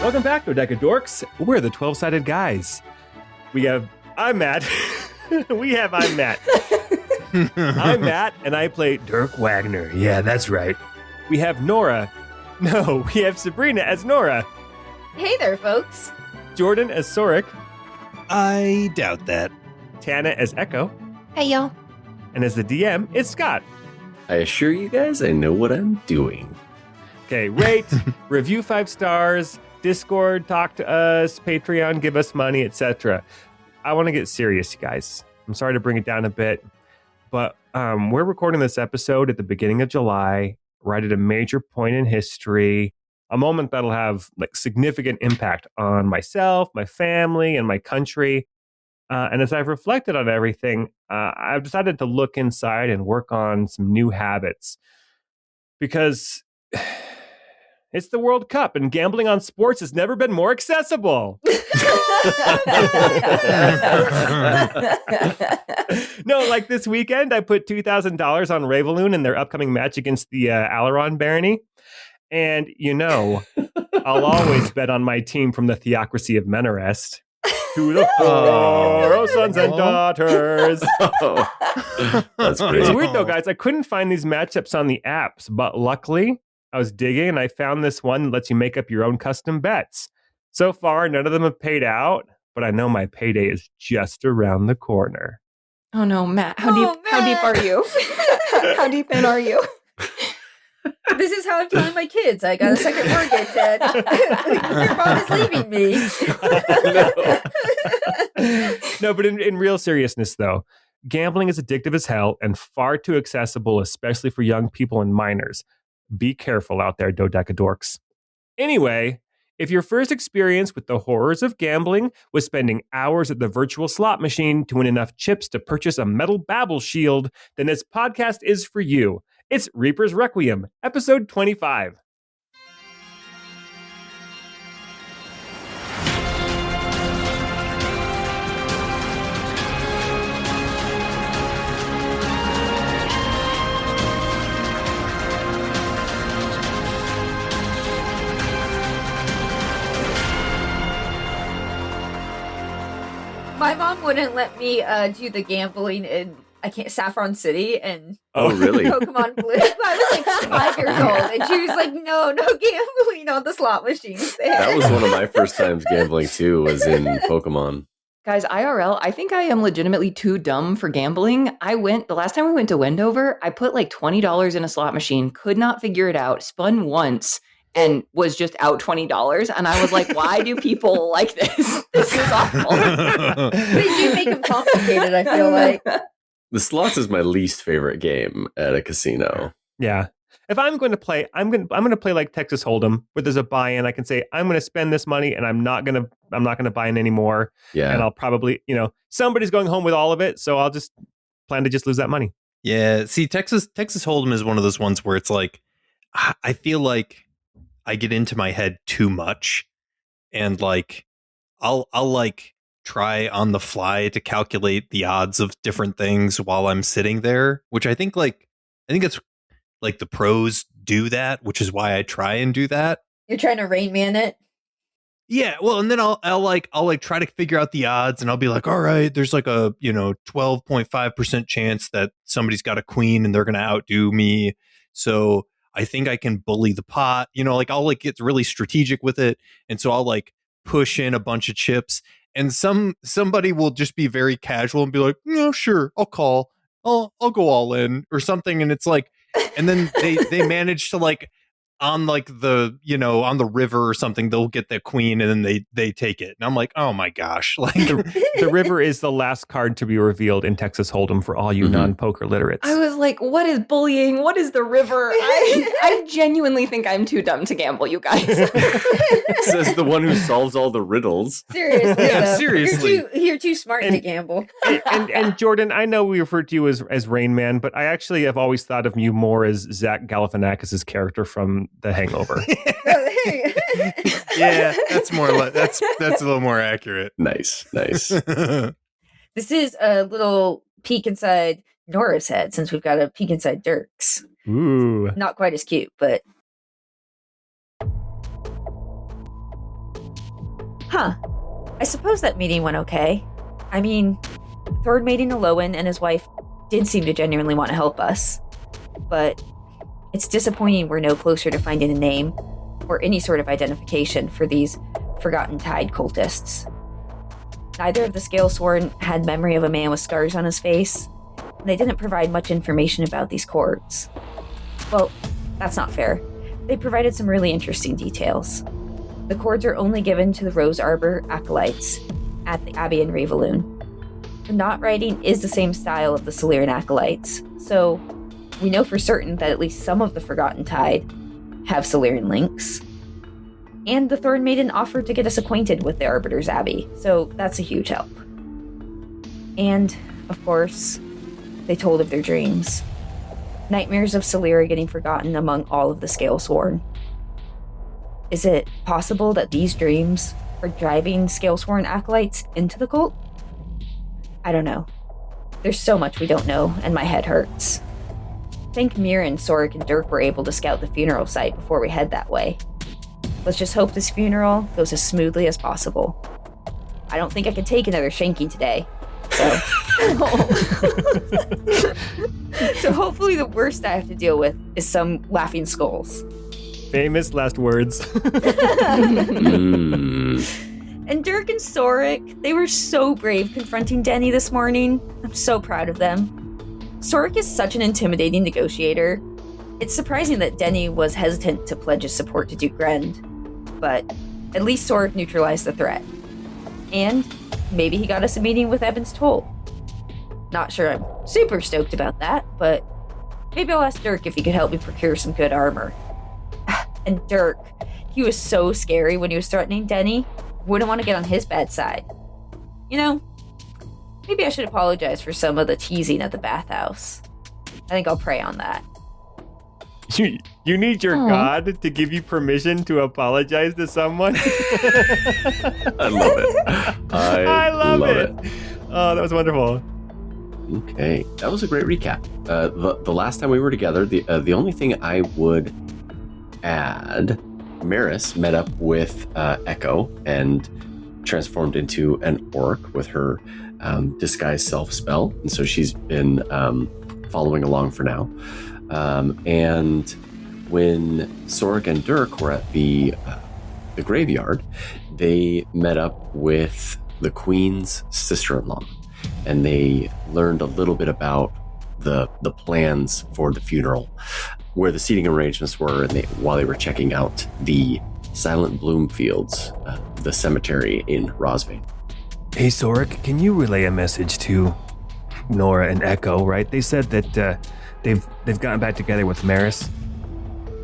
Welcome back to Deck of Dorks. We're the 12-sided guys. I'm Matt. I'm Matt. I'm Matt, and I play Dirk Wagner. Yeah, that's right. We have Nora. No, we have Sabrina as Nora. Hey there, folks. Jordan as Sorik. I doubt that. Tana as Echo. Hey, y'all. And as the DM, it's Scott. I assure you guys I know what I'm doing. Okay, rate, review 5 stars, Discord, talk to us, Patreon, give us money, etc. I want to get serious, you guys. I'm sorry to bring it down a bit, but we're recording this episode at the beginning of July, right at a major point in history, a moment that'll have significant impact on myself, my family, and my country. And as I've reflected on everything, I've decided to look inside and work on some new habits because it's the World Cup and gambling on sports has never been more accessible. No, like this weekend, I put $2,000 on Ravaloon in their upcoming match against the Alaron Barony. And, I'll always bet on my team from the theocracy of Menarest. To the floor, oh sons and daughters. That's great. It's weird though, guys. I couldn't find these matchups on the apps, but luckily I was digging and I found this one that lets you make up your own custom bets. So far, none of them have paid out, but I know my payday is just around the corner. Oh no, Matt. How deep are you? How deep in are you? This is how I'm telling my kids. I got a second mortgage, and your mom is leaving me. No, but in real seriousness, though, gambling is addictive as hell and far too accessible, especially for young people and minors. Be careful out there, dodecadorks. Anyway, if your first experience with the horrors of gambling was spending hours at the virtual slot machine to win enough chips to purchase a metal Babel shield, then this podcast is for you. It's Reaper's Requiem, episode 25. My mom wouldn't let me do the gambling in Saffron City and really? Pokemon Blue. I was like 5 years old, and she was like, "No gambling on the slot machines." There. That was one of my first times gambling too. Was in Pokemon. Guys, IRL, I think I am legitimately too dumb for gambling. The last time we went to Wendover, I put like $20 in a slot machine, could not figure it out, spun once, and was just out $20. And I was like, why do people like this? This is awful. They do make them complicated, I feel like. The slots is my least favorite game at a casino. Yeah. If I'm going to play, I'm going to play like Texas Hold'em, where there's a buy-in. I can say I'm going to spend this money, and I'm not going to buy in anymore. Yeah. And I'll probably, somebody's going home with all of it, so I'll just plan to just lose that money. Yeah. See, Texas Hold'em is one of those ones where it's like, I feel like I get into my head too much, and like I'll like try on the fly to calculate the odds of different things while I'm sitting there, which I think it's like the pros do that, which is why I try and do that. You're trying to Rain Man it? Yeah, well, and then I'll try to figure out the odds, and I'll be like, all right, there's like a 12.5% chance that somebody's got a queen and they're gonna outdo me. So I think I can bully the pot. I'll get really strategic with it, and so I'll push in a bunch of chips. And somebody will just be very casual and be like, no, sure, I'll call. I'll go all in or something. And it's like, and then they manage to on on the river or something, they'll get the queen and then they take it. And I'm like, oh my gosh. The river is the last card to be revealed in Texas Hold'em for all you non-poker literates. I was like, what is bullying? What is the river? I genuinely think I'm too dumb to gamble, you guys. Says the one who solves all the riddles. Seriously. Yeah, though. seriously. You're too smart to gamble. And Jordan, I know we referred to you as Rain Man, but I actually have always thought of you more as Zach Galifianakis' character from The Hangover. Yeah, that's a little more accurate. Nice. This is a little peek inside Nora's head, since we've got a peek inside Dirk's. Ooh. Not quite as cute, but I suppose that meeting went okay. I mean, Thord Maiden Aloan and his wife did seem to genuinely want to help us. But it's disappointing we're no closer to finding a name or any sort of identification for these Forgotten Tide cultists. Neither of the Scalesworn had memory of a man with scars on his face, and they didn't provide much information about these cords. Well, that's not fair. They provided some really interesting details. The cords are only given to the Rose Arbor acolytes at the Abbey in Revaloon. The knot writing is the same style of the Solarian acolytes, so we know for certain that at least some of the Forgotten Tide have Solarian links. And the Thorn Maiden offered to get us acquainted with the Arbiter's Abbey, so that's a huge help. And, of course, they told of their dreams. Nightmares of Solera getting forgotten among all of the Scalesworn. Is it possible that these dreams are driving Scalesworn acolytes into the cult? I don't know. There's so much we don't know, and my head hurts. Thank Mirren, Sorik, and Dirk were able to scout the funeral site before we head that way. Let's just hope this funeral goes as smoothly as possible. I don't think I can take another shanking today, so... So hopefully the worst I have to deal with is some laughing skulls. Famous last words. And Dirk and Sorik, they were so brave confronting Denny this morning. I'm so proud of them. Sorik is such an intimidating negotiator. It's surprising that Denny was hesitant to pledge his support to Duke Grend, but at least Sorik neutralized the threat. And maybe he got us a meeting with Eben's Toll. Not sure I'm super stoked about that, but maybe I'll ask Dirk if he could help me procure some good armor. And Dirk, he was so scary when he was threatening Denny. Wouldn't want to get on his bad side. You know, maybe I should apologize for some of the teasing at the bathhouse. I think I'll pray on that. You need your God to give you permission to apologize to someone? I love it. I love it. Oh, that was wonderful. Okay, that was a great recap. The last time we were together, the only thing I would add, Maris met up with Echo and transformed into an orc with her disguise self spell, and so she's been following along for now. And when Sorik and Dirk were at the graveyard, they met up with the Queen's sister-in-law, and they learned a little bit about the plans for the funeral, where the seating arrangements were, and while they were checking out the Silent Bloom Fields, the cemetery in Rosvane. Hey, Sorik, can you relay a message to Nora and Echo, right? They said that they've gotten back together with Maris.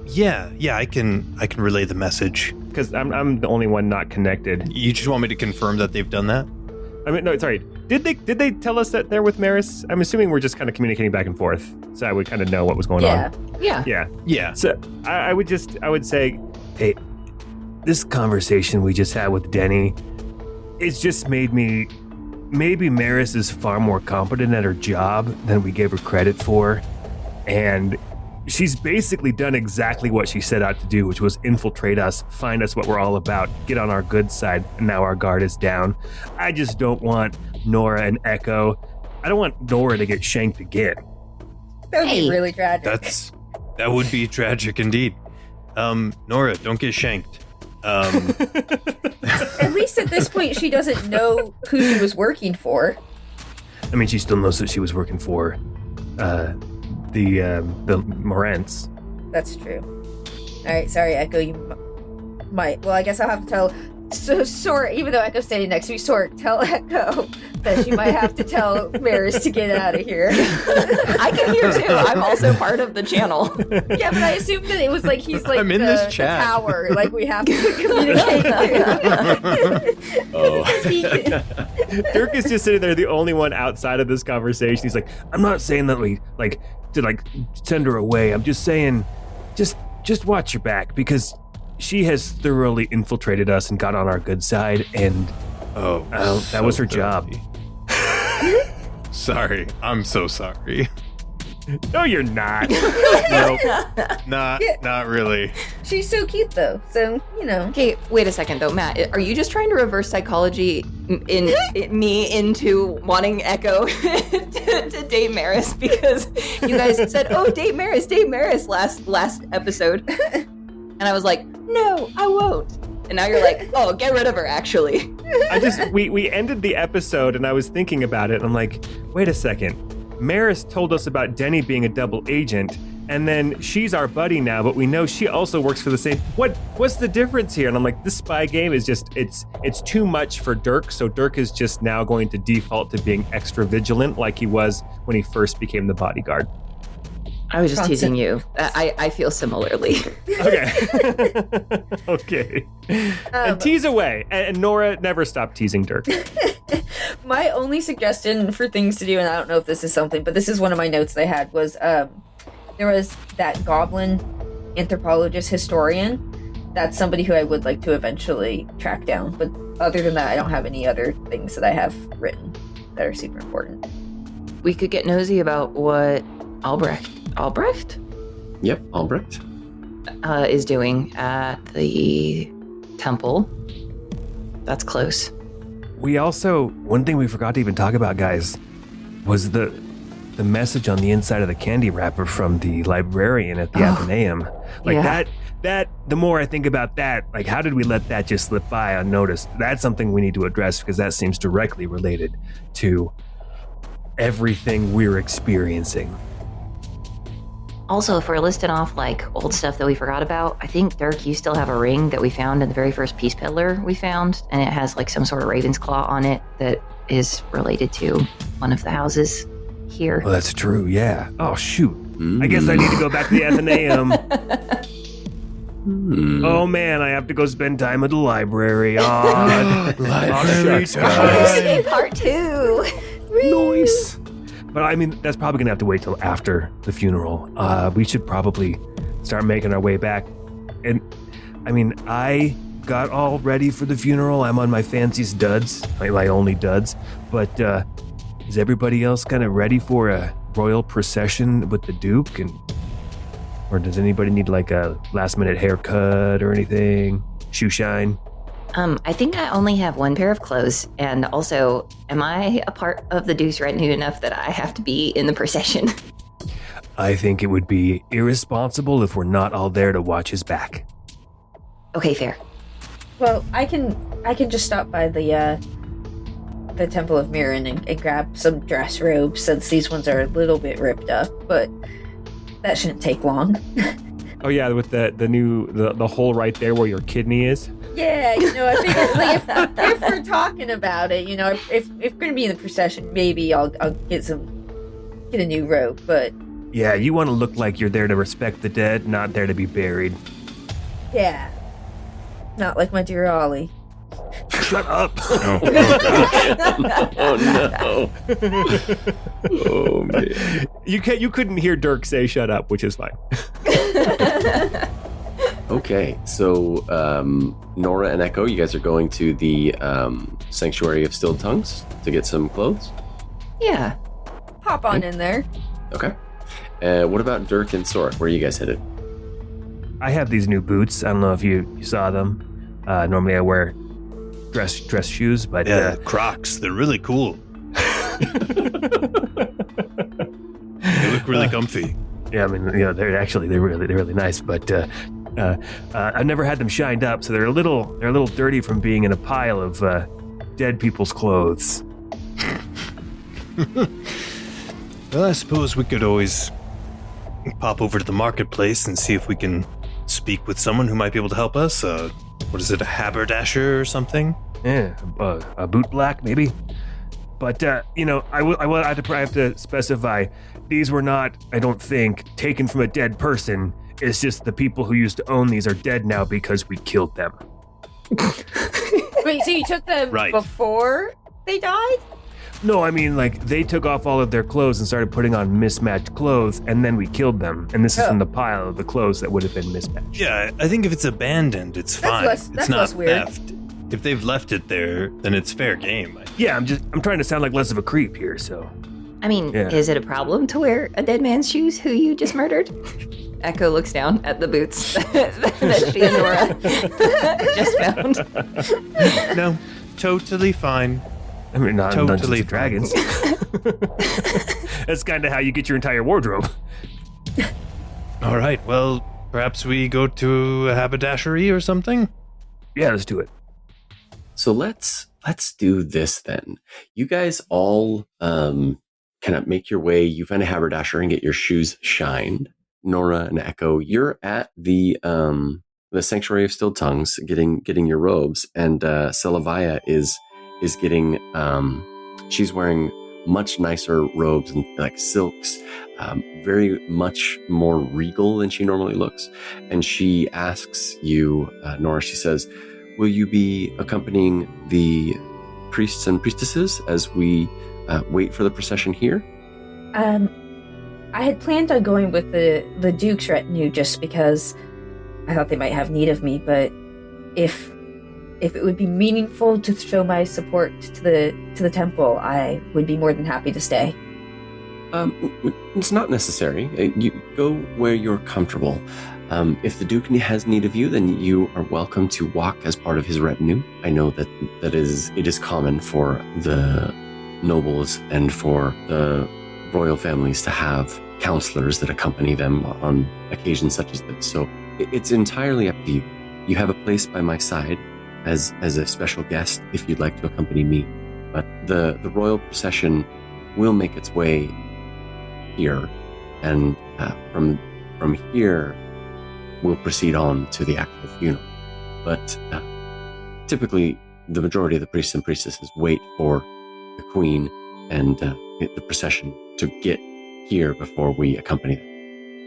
Yeah, I can relay the message. Because I'm the only one not connected. You just want me to confirm that they've done that? I mean, no, sorry. Did they tell us that they're with Maris? I'm assuming we're just kind of communicating back and forth, so I would kind of know what was going on. Yeah. So I would say, hey, this conversation we just had with Denny, it's just made me. Maybe Maris is far more competent at her job than we gave her credit for, and she's basically done exactly what she set out to do, which was infiltrate us, find us what we're all about, get on our good side, and now our guard is down. I just don't want Nora and Echo. I don't want Nora to get shanked again. That would be really tragic. That would be tragic indeed. Nora, don't get shanked. At least at this point, she doesn't know who she was working for. I mean, she still knows that she was working for the Morents. That's true. All right, sorry, Echo. You might. Well, I guess I'll have to tell. So, Sork, even though Echo's standing next to me, Sork, tell Echo that she might have to tell Maris to get out of here. I can hear too. I'm also part of the channel. Yeah, but I assumed that it was like he's like I'm in this chat. the tower. Like we have to communicate to. Oh. Dirk is just sitting there, the only one outside of this conversation. He's like, I'm not saying that we to send her away. I'm just saying, just watch your back, because she has thoroughly infiltrated us and got on our good side, and that was her job. Sorry, I'm so sorry. No, you're not. Nope. Not really. She's so cute, though. So, you know. Okay, wait a second though, Matt. Are you just trying to reverse psychology in me into wanting Echo to date Maris because you guys said, "Oh, date Maris" last episode, and I was like, "No, I won't." And now you're like, "Oh, get rid of her." Actually, we ended the episode, and I was thinking about it. And I'm like, wait a second. Maris told us about Denny being a double agent, and then she's our buddy now, but we know she also works for the same. What's the difference here? And I'm like, this spy game is just it's too much for Dirk, so Dirk is just now going to default to being extra vigilant like he was when he first became the bodyguard. I was just teasing you. I feel similarly. Okay. Okay. And tease away. And Nora never stopped teasing Dirk. My only suggestion for things to do, and I don't know if this is something, but this is one of my notes I had, was there was that goblin anthropologist historian. That's somebody who I would like to eventually track down. But other than that, I don't have any other things that I have written that are super important. We could get nosy about what Albrecht Yep, Albrecht. is doing at the temple. That's close. We also, one thing we forgot to even talk about, guys, was the message on the inside of the candy wrapper from the librarian at the Athenaeum. Like that, the more I think about that, like how did we let that just slip by unnoticed? That's something we need to address because that seems directly related to everything we're experiencing. Also, if we're listing off like old stuff that we forgot about, I think, Dirk, you still have a ring that we found in the very first Peace Peddler we found, and it has like some sort of raven's claw on it that is related to one of the houses here. Well, that's true, yeah. Oh, shoot. I guess I need to go back to the Athenaeum. Oh, man, I have to go spend time at the library. Library Yay, part 2. Nice. But I mean, that's probably going to have to wait till after the funeral. We should probably start making our way back. And I mean, I got all ready for the funeral. I'm on my fanciest duds, my only duds. But is everybody else kind of ready for a royal procession with the Duke? Or does anybody need like a last minute haircut or anything? Shoe shine? I think I only have one pair of clothes, and also, am I a part of the Duke's retinue enough that I have to be in the procession? I think it would be irresponsible if we're not all there to watch his back. Okay, fair. Well, I can just stop by the Temple of Mirren and grab some dress robes since these ones are a little bit ripped up, but that shouldn't take long. Oh yeah, with the hole right there where your kidney is. Yeah, I figured like, if we're talking about it, if we're gonna be in the procession, maybe I'll get a new robe. But yeah, you want to look like you're there to respect the dead, not there to be buried. Yeah, not like my dear Ollie. Shut up! Oh no! Oh man! You couldn't hear Dirk say "shut up," which is fine. Okay, so Nora and Echo, you guys are going to the Sanctuary of Stilled Tongues to get some clothes? Yeah. Hop on in there. Okay. What about Dirk and Sorek? Where are you guys headed? I have these new boots. I don't know if you saw them. Normally I wear dress shoes, but yeah, Crocs. They're really cool. They look really comfy. Yeah, I mean, they're really nice, but I've never had them shined up, so they're a little dirty from being in a pile of dead people's clothes. Well, I suppose we could always pop over to the marketplace and see if we can speak with someone who might be able to help us. What is it, a haberdasher or something? Yeah, a boot black maybe. But I have to specify, these were not, I don't think, taken from a dead person. It's just the people who used to own these are dead now because we killed them. Wait, so you took them before they died? No, I mean, like, they took off all of their clothes and started putting on mismatched clothes, and then we killed them. And this is from the pile of the clothes that would have been mismatched. Yeah, I think if it's abandoned, it's fine. That's not less weird. theft. If they've left it there, then it's fair game. Yeah, I'm trying to sound like less of a creep here, so. I mean, Yeah. is it a problem to wear a dead man's shoes who you just murdered? Echo looks down at the boots that she and Nora just found. No, totally fine. I mean, not in Dungeons Totally and Dragons. That's kind of how you get your entire wardrobe. All right, well, perhaps we go to a haberdashery or something? Yeah, let's do it. So let's do this then. You guys all kind of make your way. You find a haberdasher and get your shoes shined. Nora and Echo, you're at the Sanctuary of Still Tongues, getting your robes, and Celavia is getting. She's wearing much nicer robes and like silks, very much more regal than she normally looks. And she asks you, Nora. She says, "Will you be accompanying the priests and priestesses as we wait for the procession here?" I had planned on going with the Duke's retinue just because I thought they might have need of me, but if it would be meaningful to show my support to the temple, I would be more than happy to stay. It's not necessary. You go where you're comfortable. If the Duke has need of you, then you are welcome to walk as part of his retinue. I know that it is common for the nobles and for the royal families to have counselors that accompany them on occasions such as this. So it's entirely up to you. You have a place by my side as a special guest if you'd like to accompany me. But the royal procession will make its way here, and from here we'll proceed on to the actual funeral. But typically the majority of the priests and priestesses wait for the queen and the procession to get here before we accompany them.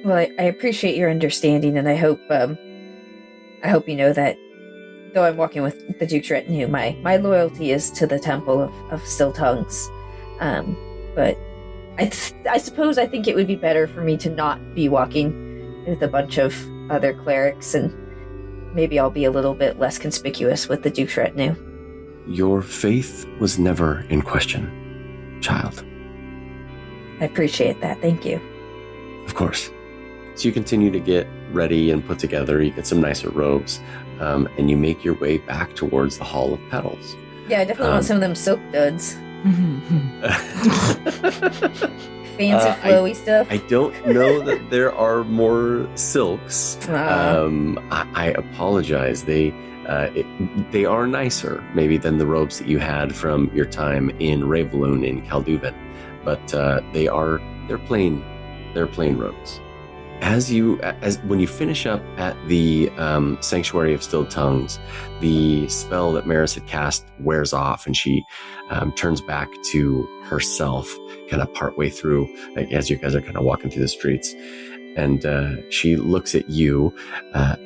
Well, I appreciate your understanding, and I hope you know that though I'm walking with the Duke's retinue, my loyalty is to the Temple of Still Tongues. But I suppose I think it would be better for me to not be walking with a bunch of other clerics, and maybe I'll be a little bit less conspicuous with the Duke's retinue. Your faith was never in question, child. I appreciate that. Thank you. Of course. So you continue to get ready and put together. You get some nicer robes, and you make your way back towards the Hall of Petals. Yeah, I definitely want some of them silk duds. Fancy flowy stuff. I don't know that there are more silks. I apologize. They are nicer maybe than the robes that you had from your time in Ravaloon in Calduvan, but they're plain robes. As when you finish up at the Sanctuary of Still Tongues, the spell that Maris had cast wears off, and she turns back to herself, kind of partway through, like, as you guys are kind of walking through the streets, and she looks at you,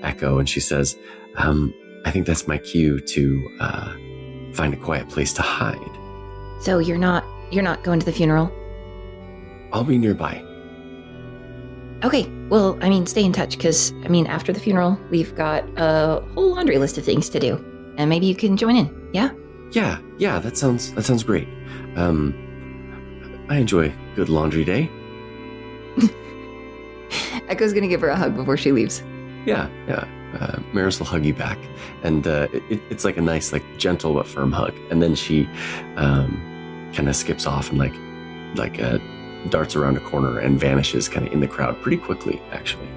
Echo, and she says, "I think that's my cue to find a quiet place to hide." So you're not going to the funeral? I'll be nearby. Okay, well, stay in touch, because, after the funeral, we've got a whole laundry list of things to do, and maybe you can join in, yeah? Yeah, that sounds great. I enjoy good laundry day. Echo's gonna give her a hug before she leaves. Yeah. Maris will hug you back, and it's like a nice, like, gentle but firm hug, and then she kind of skips off and like darts around a corner and vanishes kind of in the crowd pretty quickly, actually.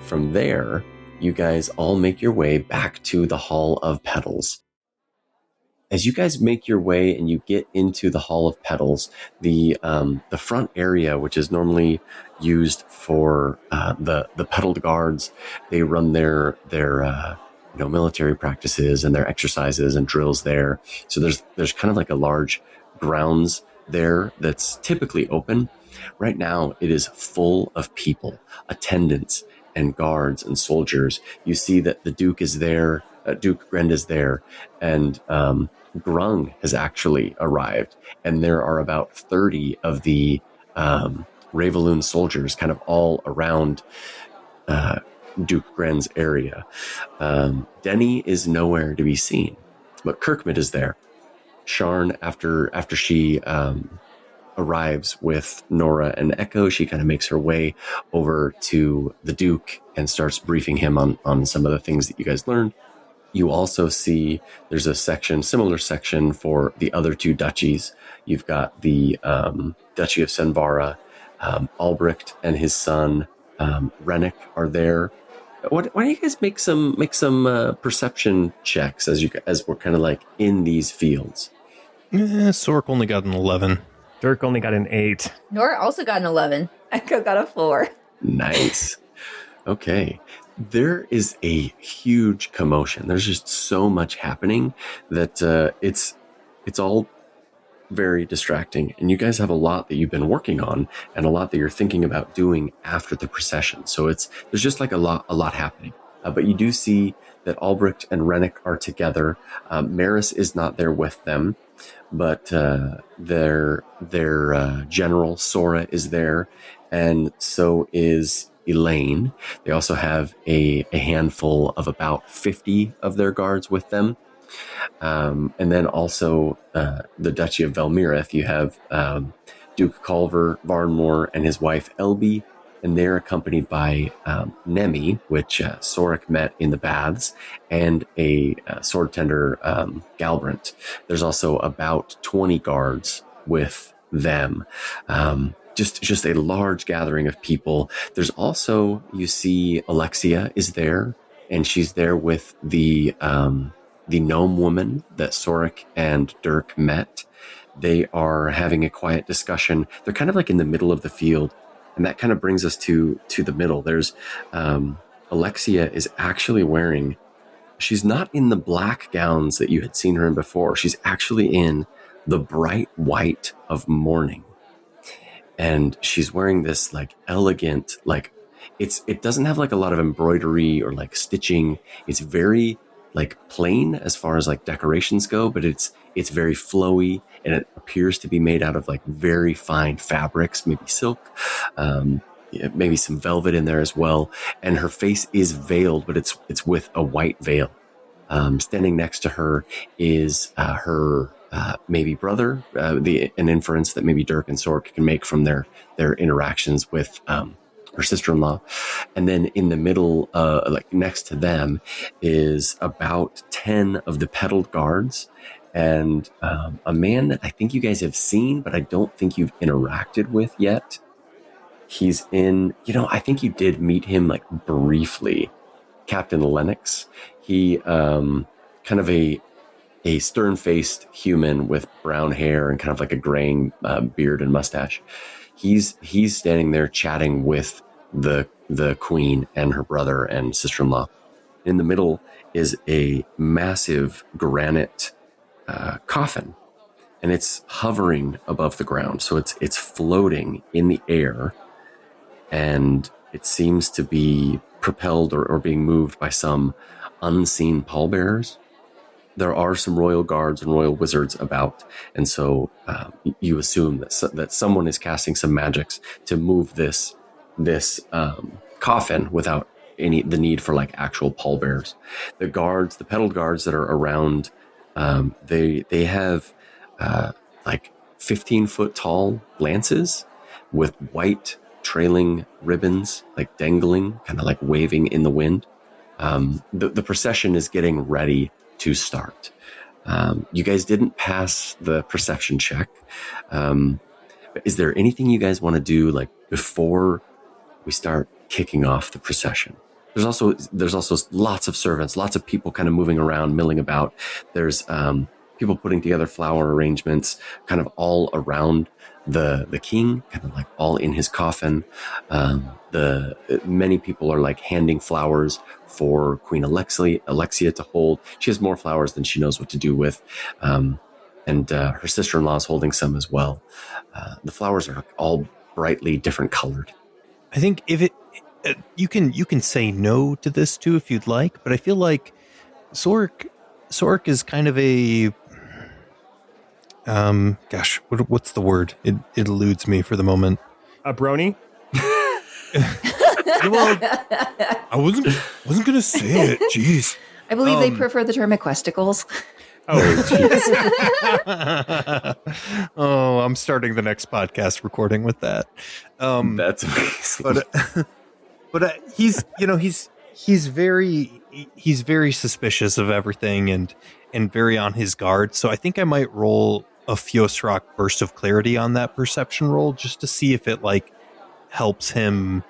From there, you guys all make your way back to the Hall of Petals. As you guys make your way and you get into the Hall of Petals, the front area, which is normally used for the petaled guards, they run their military practices and their exercises and drills there. So there's kind of like a large grounds there that's typically open. Right now, it is full of people, attendants and guards and soldiers. You see that the Duke is there, Duke Grend is there, and Grung has actually arrived. And there are about 30 of the Ravaloon soldiers kind of all around Duke Grend's area. Denny is nowhere to be seen, but Kirkmid is there. Sharn, after she arrives with Nora and Echo. She kind of makes her way over to the Duke and starts briefing him on some of the things that you guys learned. You also see there's a similar section for the other two duchies. You've got the Duchy of Senvara. Albrecht and his son Rennick are there. Why don't you guys make some perception checks as we're kind of like in these fields? Sork only got an 11. Dirk only got an 8. Nora also got an 11. Echo got a 4. Nice. Okay. There is a huge commotion. There's just so much happening that it's all very distracting. And you guys have a lot that you've been working on and a lot that you're thinking about doing after the procession. So there's just like a lot happening. But you do see that Albrecht and Rennick are together. Maris is not there with them, but their general Sora is there, and so is Elaine. They also have a handful of about 50 of their guards with them. And then also the Duchy of Velmirith, you have Duke Culver Varnmore and his wife Elby, and they're accompanied by Nemi, which Sorik met in the baths, and a sword tender Galbrant. There's also about 20 guards with them. Just a large gathering of people. There's also, you see Alexia is there, and she's there with the gnome woman that Sorik and Dirk met. They are having a quiet discussion. They're kind of like in the middle of the field, and that kind of brings us to the middle. There's Alexia is actually wearing, she's not in the black gowns that you had seen her in before. She's actually in the bright white of mourning. And she's wearing this like elegant, like it doesn't have like a lot of embroidery or like stitching. It's very like plain as far as like decorations go, but it's very flowy, and it appears to be made out of like very fine fabrics, maybe silk, maybe some velvet in there as well. And her face is veiled, but it's with a white veil. Standing next to her is her maybe brother, an inference that maybe Dirk and Sork can make from their interactions with her sister-in-law. And then in the middle, like next to them, is about 10 of the pedaled guards, and a man that I think you guys have seen, but I don't think you've interacted with yet. He's in, I think you did meet him like briefly, Captain Lennox. He kind of a stern-faced human with brown hair and kind of like a graying beard and mustache. He's standing there chatting with the queen and her brother and sister-in-law. In the middle is a massive granite coffin, and it's hovering above the ground. So it's floating in the air, and it seems to be propelled or being moved by some unseen pallbearers. There are some royal guards and royal wizards about, and so you assume that someone is casting some magics to move this coffin without the need for like actual pallbearers. The pedal guards that are around, they have like 15-foot tall lances with white trailing ribbons, like dangling, kind of like waving in the wind. The procession is getting ready to start. You guys didn't pass the perception check. Is there anything you guys want to do like before we start kicking off the procession? There's also lots of servants, lots of people kind of moving around, milling about. There's people putting together flower arrangements kind of all around the king, kind of like all in his coffin. Many people are like handing flowers for Queen Alexia to hold. She has more flowers than she knows what to do with. And her sister-in-law is holding some as well. The flowers are all brightly different colored. I think if you can say no to this too if you'd like, but I feel like Sork is kind of a what's the word? It eludes me for the moment. A brony? Well, I wasn't gonna say it. Jeez. I believe they prefer the term equesticles. Oh, geez. Oh, I'm starting the next podcast recording with that. That's amazing. But he's very suspicious of everything and very on his guard. So I think I might roll a Fiosrock burst of clarity on that perception roll just to see if it like helps him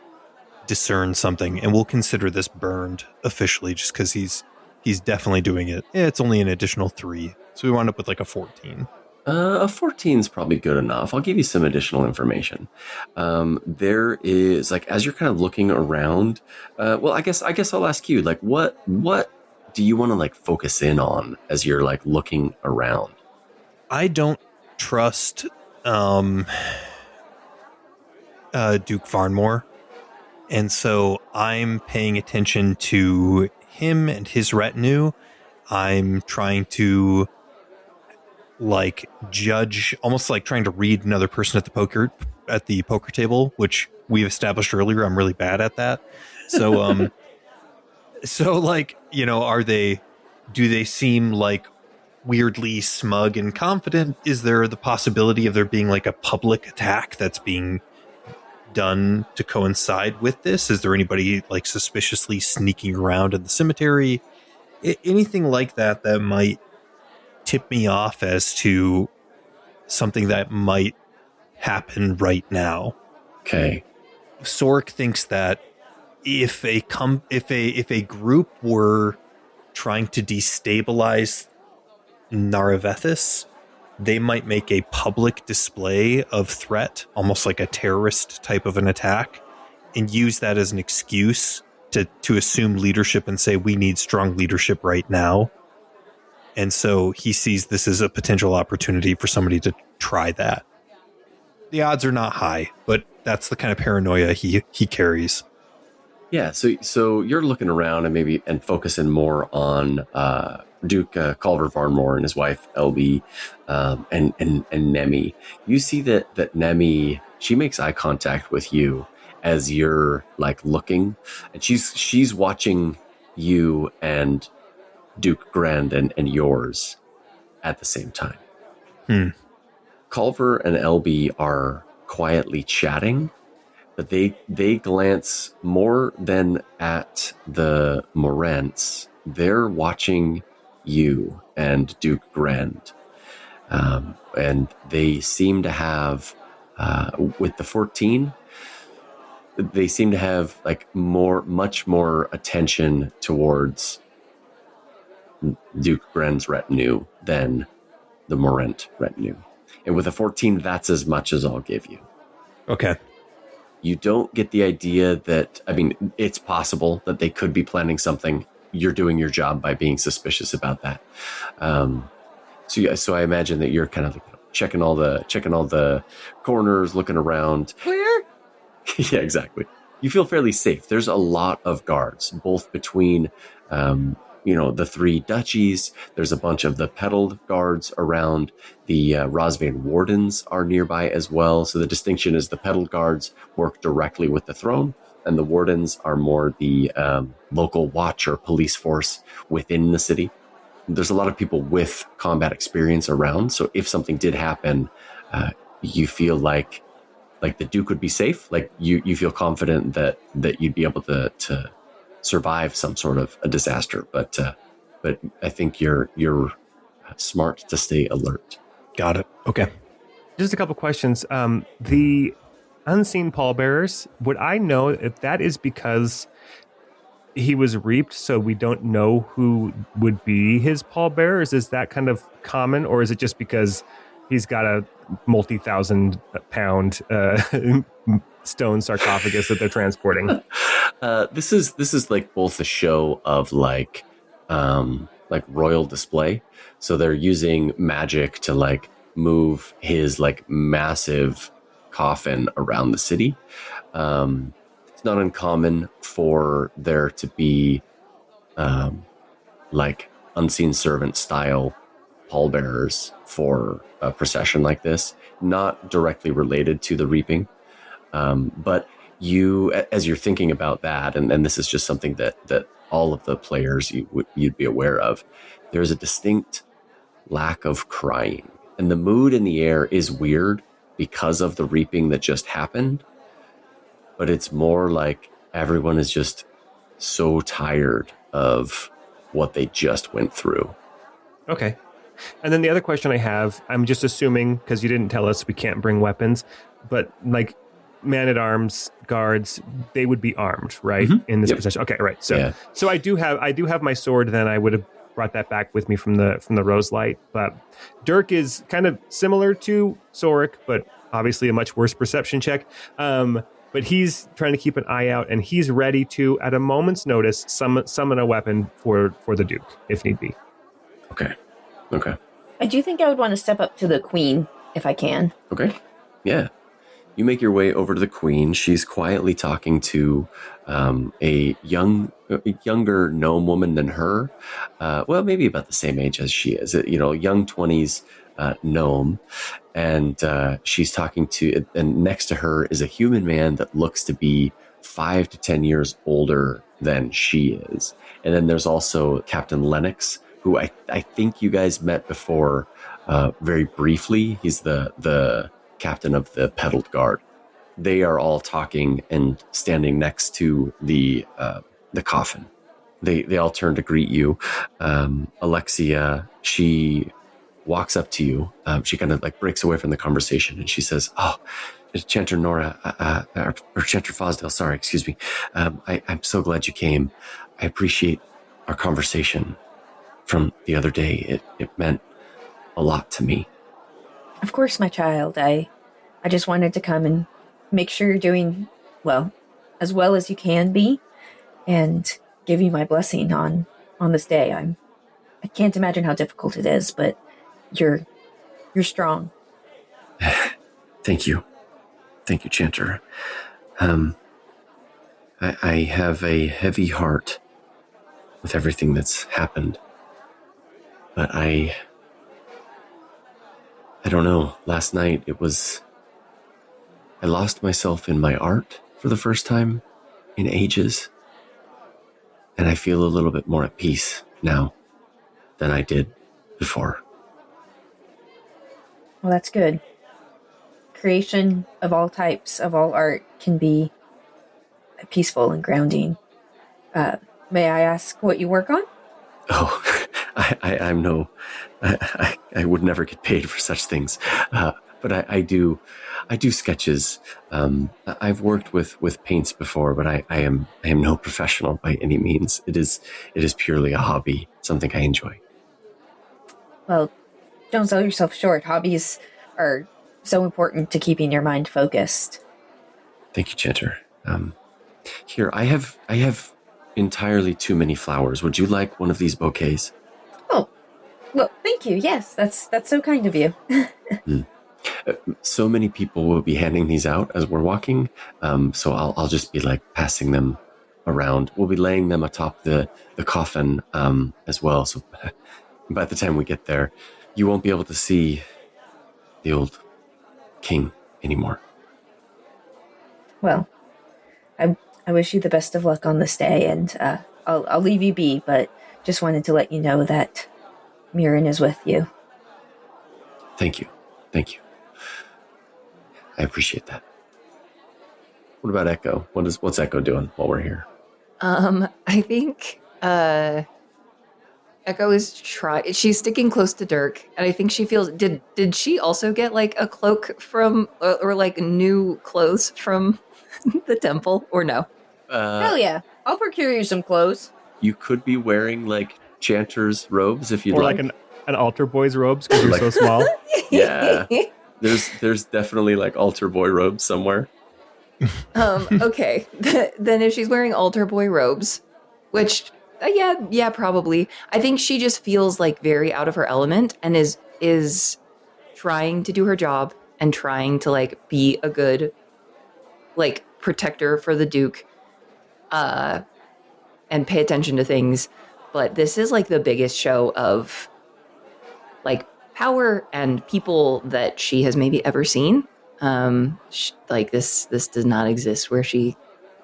discern something. And we'll consider this burned officially just because he's definitely doing it. It's only an additional 3, so we wound up with like a 14. A 14 is probably good enough. I'll give you some additional information. There is like, as you're kind of looking around, well, I guess I'll ask you, like, what do you want to like focus in on as you're like looking around? I don't trust Duke Farnmore, and so I'm paying attention to him and his retinue. I'm trying to like judge, almost like trying to read another person at the poker table, which we've established earlier. I'm really bad at that. So, so like, you know, do they seem like weirdly smug and confident? Is there the possibility of there being like a public attack that's being done to coincide with this? Is there anybody like suspiciously sneaking around in the cemetery? Anything like that might tip me off as to something that might happen right now. Okay. Sork thinks that if a group were trying to destabilize Narravethis, they might make a public display of threat, almost like a terrorist type of an attack, and use that as an excuse to assume leadership and say, we need strong leadership right now. And so he sees this as a potential opportunity for somebody to try that. The odds are not high, but that's the kind of paranoia he carries. Yeah, so you're looking around and focusing more on Duke Culver Farnmore and his wife LB, and Nemi. You see that Nemi, she makes eye contact with you as you're like looking, and she's watching you and Duke Grand and yours at the same time. Culver and LB are quietly chatting, but they glance more than at the Mourns. They're watching you and Duke Grand. And they seem to have, with the 14, they seem to have like much more attention towards Duke Grand's retinue than the Morent retinue. And with a 14, that's as much as I'll give you. Okay. You don't get the idea that, I mean, it's possible that they could be planning something. You're doing your job by being suspicious about that. So I imagine that you're kind of checking all the corners, looking around. Clear? Yeah, exactly. You feel fairly safe. There's a lot of guards, both between, the 3 duchies. There's a bunch of the pedaled guards around. The Rosvain wardens are nearby as well. So the distinction is the pedaled guards work directly with the throne, and the wardens are more the local watch or police force within the city. There's a lot of people with combat experience around. So if something did happen, you feel like the Duke would be safe. Like you feel confident that you'd be able to survive some sort of a disaster, but I think you're smart to stay alert. Got it. Okay. Just a couple questions. The unseen pallbearers, would I know if that is because he was reaped, so we don't know who would be his pallbearers? Is that kind of common, or is it just because he's got a multi-thousand pound stone sarcophagus that they're transporting? This is like both a show of like royal display. So they're using magic to like move his like massive coffin around the city. It's not uncommon for there to be like unseen servant style pallbearers for a procession like this, not directly related to the reaping. But you, as you're thinking about that, and this is just something that all of the players you'd be aware of, there's a distinct lack of crying. And the mood in the air is weird because of the reaping that just happened. But it's more like everyone is just so tired of what they just went through. Okay. And then the other question I have, I'm just assuming, because you didn't tell us we can't bring weapons, but like man-at-arms guards, they would be armed, right? In this procession. Okay, right. So I do have my sword. Then I would have brought that back with me from the Rose Light. But Dirk is kind of similar to Sorik, but obviously a much worse perception check. But he's trying to keep an eye out, and he's ready to, at a moment's notice, summon a weapon for the Duke, if need be. Okay. I do think I would want to step up to the queen if I can. Okay. Yeah. You make your way over to the queen. She's quietly talking to a younger gnome woman than her. Well, maybe about the same age as she is. Young 20s gnome. And she's talking to, and next to her is a human man that looks to be 5 to 10 years older than she is. And then there's also Captain Lennox, who I think you guys met before very briefly. He's the captain of the Pedaled Guard. They are all talking and standing next to the coffin. They all turn to greet you. Alexia, she walks up to you. She kind of like breaks away from the conversation and she says, "Oh, Chanter Nora, or Chanter Fosdale, sorry, excuse me. I'm so glad you came. I appreciate our conversation from the other day. It meant a lot to me." Of course, my child. I just wanted to come and make sure you're doing as well as you can be, and give you my blessing on this day. I can't imagine how difficult it is, but you're strong. Thank you, Chanter. I have a heavy heart with everything that's happened, but I don't know. Last night I lost myself in my art for the first time in ages, and I feel a little bit more at peace now than I did before. Well, that's good. Creation of all types, of all art, can be peaceful and grounding. May I ask what you work on? Oh, I would never get paid for such things. But I do sketches. I've worked with paints before, but I am no professional by any means. It is purely a hobby, something I enjoy. Well, don't sell yourself short. Hobbies are so important to keeping your mind focused. Thank you, Chanter. Here, I have entirely too many flowers. Would you like one of these bouquets? Oh, well, thank you. Yes, that's so kind of you. So many people will be handing these out as we're walking. So I'll just be like passing them around. We'll be laying them atop the coffin as well. So by the time we get there, you won't be able to see the old king anymore. Well, I wish you the best of luck on this day, and I'll leave you be, but just wanted to let you know that Mirren is with you. Thank you. I appreciate that. What about Echo? What's Echo doing while we're here? I think Echo is she's sticking close to Dirk, and I think she feels, did she also get like a cloak from, or like new clothes from the temple, or no? Hell yeah. I'll procure you some clothes. You could be wearing like Chanter's robes if you'd or like. Or like an altar boy's robes because you're so small. Yeah. There's definitely like altar boy robes somewhere. Okay. Then if she's wearing altar boy robes, which yeah, probably. I think she just feels like very out of her element and is trying to do her job and trying to like be a good like protector for the Duke, and pay attention to things. But this is like the biggest show of like power and people that she has maybe ever seen. Like this does not exist where she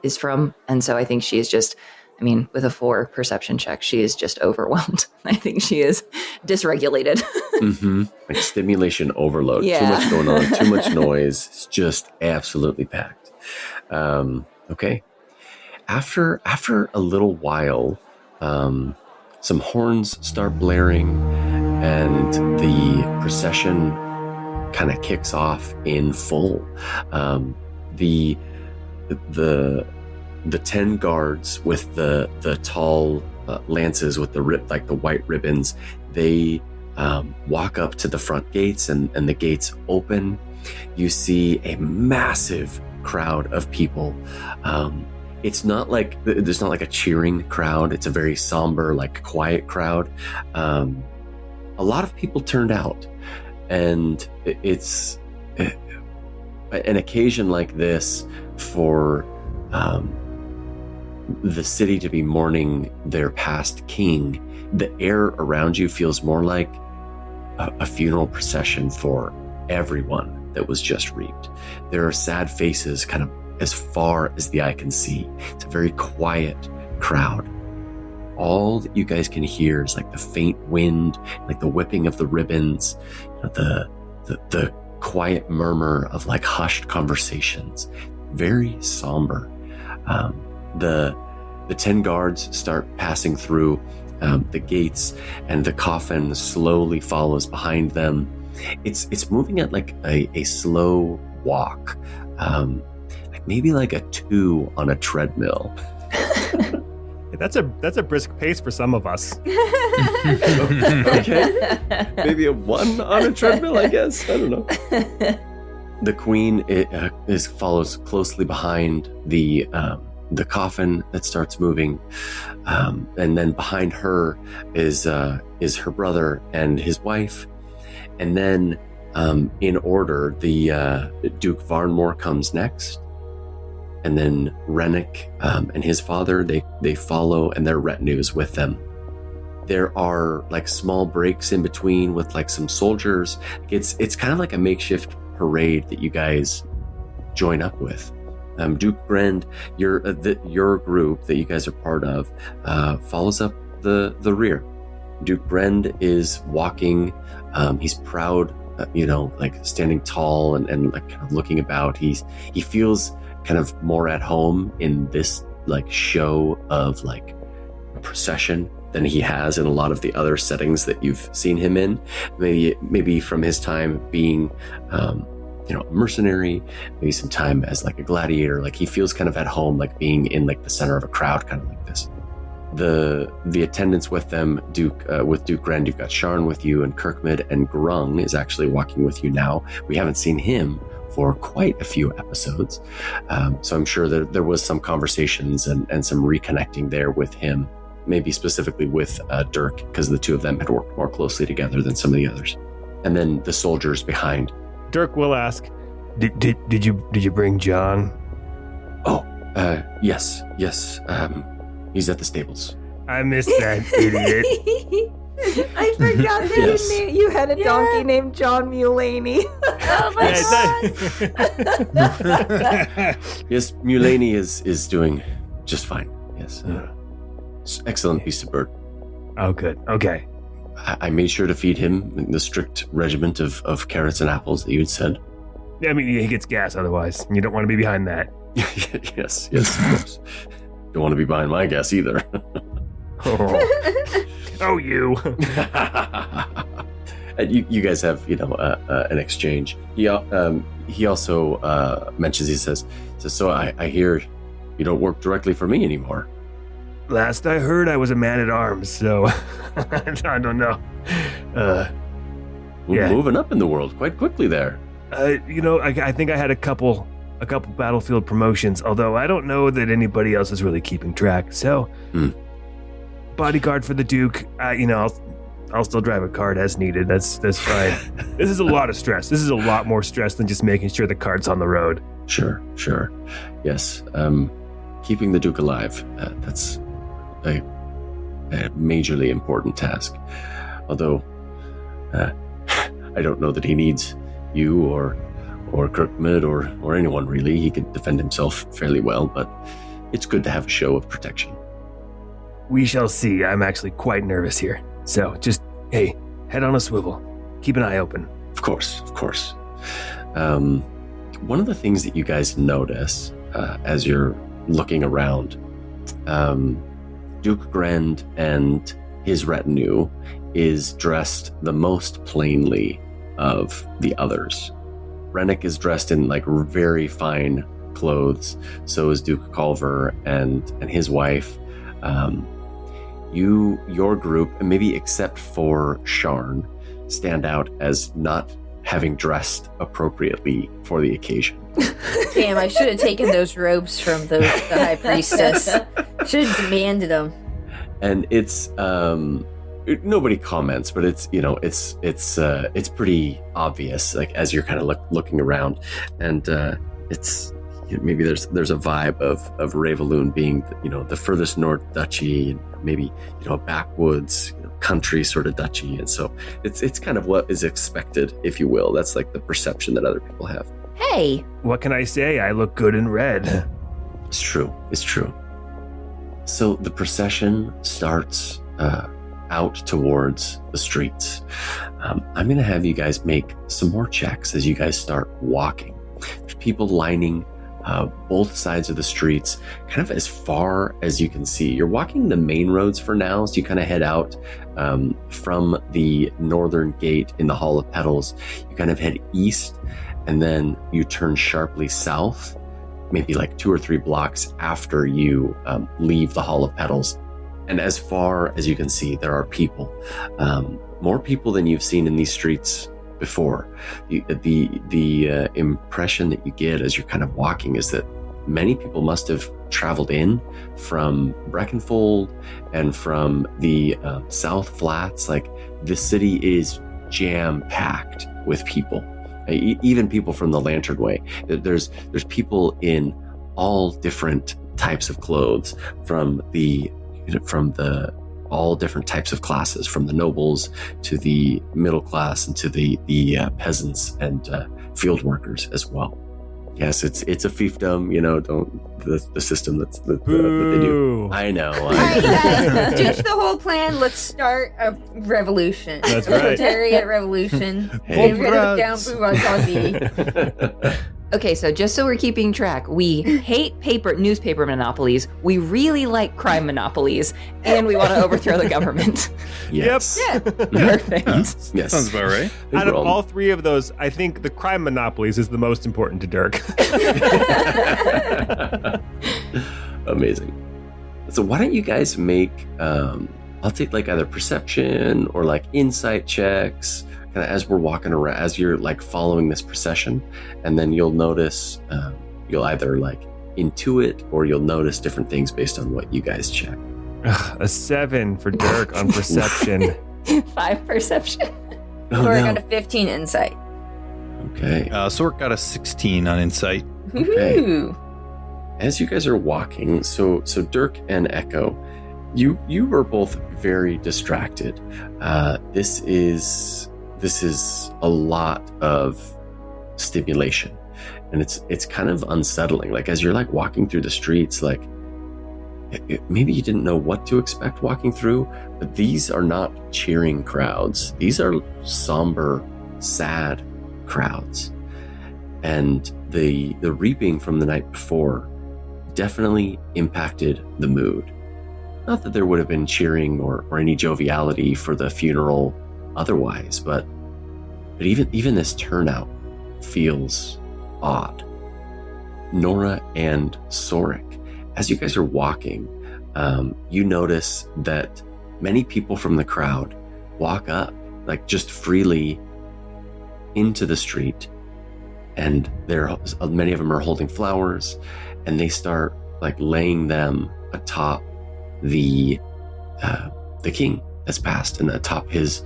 is from. And so I think she is just, I mean, with a 4 perception check, she is just overwhelmed. I think she is dysregulated. Like stimulation overload. Yeah. Too much going on, too much noise. It's just absolutely packed. Okay. After a little while, some horns start blaring, and the procession kind of kicks off in full. The 10 guards with the tall lances with the white ribbons, they walk up to the front gates, and the gates open. You see a massive crowd of people. It's not like there's not like a cheering crowd. It's a very somber, like quiet crowd. A lot of people turned out, and it's an occasion like this for the city to be mourning their past king. The air around you feels more like a funeral procession for everyone that was just reaped. There are sad faces kind of as far as the eye can see. It's a very quiet crowd. All that you guys can hear is like the faint wind, like the whipping of the ribbons, the quiet murmur of like hushed conversations. Very somber. The 10 guards start passing through the gates, and the coffin slowly follows behind them. It's moving at like a slow walk, maybe like a 2 on a treadmill. That's a brisk pace for some of us. Okay, maybe a 1 on a treadmill, I guess. I don't know. The queen follows closely behind the coffin that starts moving, and then behind her is her brother and his wife, and then in order, the Duke Varnmore comes next, and then Rennick and his father, they follow, and their retinues with them. There are like small breaks in between with like some soldiers. It's kind of like a makeshift parade that you guys join up with. Duke Brend, your group that you guys are part of, follows up the rear. Duke Brend is walking. He's proud, like standing tall and like kind of looking about. He feels kind of more at home in this like show of like a procession than he has in a lot of the other settings that you've seen him in. Maybe from his time being a mercenary, maybe some time as like a gladiator. Like he feels kind of at home, like being in like the center of a crowd, kind of like this. The attendants with them, with Duke Brend, you've got Sharn with you, and Kirkmid, and Grung is actually walking with you now. We haven't seen him for quite a few episodes, so I'm sure that there was some conversations and some reconnecting there with him, maybe specifically with Dirk, because the two of them had worked more closely together than some of the others. And then the soldiers behind. Dirk will ask, "Did you bring John?" Oh, yes. He's at the stables. I missed that idiot. I forgot that you had a donkey named John Mulaney. Oh my god! Yes, Mulaney is doing just fine. Yes, excellent beast of bird. Oh, good. Okay. I made sure to feed him the strict regiment of carrots and apples that you had said. Yeah, I mean, he gets gas otherwise. You don't want to be behind that. Yes, of course. Don't want to be behind my gas either. Oh, you. And you guys have, an exchange. He also mentions, he says, so I hear you don't work directly for me anymore. Last I heard, I was a man-at-arms, so I don't know. Moving up in the world quite quickly there. I think I had a couple battlefield promotions, although I don't know that anybody else is really keeping track. So, bodyguard for the Duke. I'll still drive a cart as needed. That's fine. This is a lot of stress. This is a lot more stress than just making sure the cart's on the road. Sure. Yes. Keeping the Duke alive. That's a majorly important task. Although, I don't know that he needs you or Kirkmid or anyone really. He can defend himself fairly well, but it's good to have a show of protection. We shall see. I'm actually quite nervous here. So just, hey, head on a swivel. keep an eye open. Of course. One of the things that you guys notice as you're looking around, Duke Grend and his retinue is dressed the most plainly of the others. Rennick is dressed in like very fine clothes. So is Duke Culver and his wife. Your group, and maybe except for Sharn, stand out as not having dressed appropriately for the occasion. Damn, I should have taken those robes from the high priestess. Should have demanded them. And it's nobody comments, but it's it's pretty obvious, like as you're kind of looking around, and it's maybe there's a vibe of Ravaloon being the furthest north duchy, and maybe a backwoods country sort of duchy, and so it's kind of what is expected, if you will. That's like the perception that other people have. Hey, What can I say? I look good in red. It's true. So the procession starts out towards the streets. I'm going to have you guys make some more checks as you guys start walking. There's people lining both sides of the streets, kind of as far as you can see. You're walking the main roads for now, so you kind of head out from the northern gate in the Hall of Petals. You kind of head east, and then you turn sharply south, maybe like 2 or 3 blocks after you leave the Hall of Petals. And as far as you can see, there are people, more people than you've seen in these streets before. The impression that you get as you're kind of walking is that many people must have traveled in from Breckenfold and from the South Flats. Like, the city is jam-packed with people. Even people from the Lantern Way. There's people in all different types of clothes, from the all different types of classes, from the nobles to the middle class and to the peasants and field workers as well. Yes, it's a fiefdom, the system that they do. I know. ditch the whole plan. Let's start a revolution. That's a right. proletariat revolution. Hey. Get rid of down bourgeoisie. Okay, so just so we're keeping track, we hate newspaper monopolies, we really like crime monopolies, and we want to overthrow the government. Yes. Yeah. Perfect. Yes. Sounds about right. Out of all 3 of those, I think the crime monopolies is the most important to Dirk. Amazing. So why don't you guys make I'll take like either perception or like insight checks kind of as we're walking around, as you're like following this procession, and then you'll notice you'll either like intuit or you'll notice different things based on what you guys check. A 7 for Dirk on perception. 5 perception. Oh, Or I no. got a 15 insight. Okay. Sork got a 16 on insight. Okay. Ooh. As you guys are walking, so Dirk and Echo, you were both very distracted. This is a lot of stimulation, and it's kind of unsettling. Like, as you're like walking through the streets, like maybe you didn't know what to expect walking through, but these are not cheering crowds. These are somber, sad crowds, and the reaping from the night before definitely impacted the mood. Not that there would have been cheering or any joviality for the funeral otherwise, but even this turnout feels odd. Nora and Sorik, as you guys are walking, you notice that many people from the crowd walk up, like just freely into the street, and many of them are holding flowers, and they start like laying them atop the king that's passed, and atop his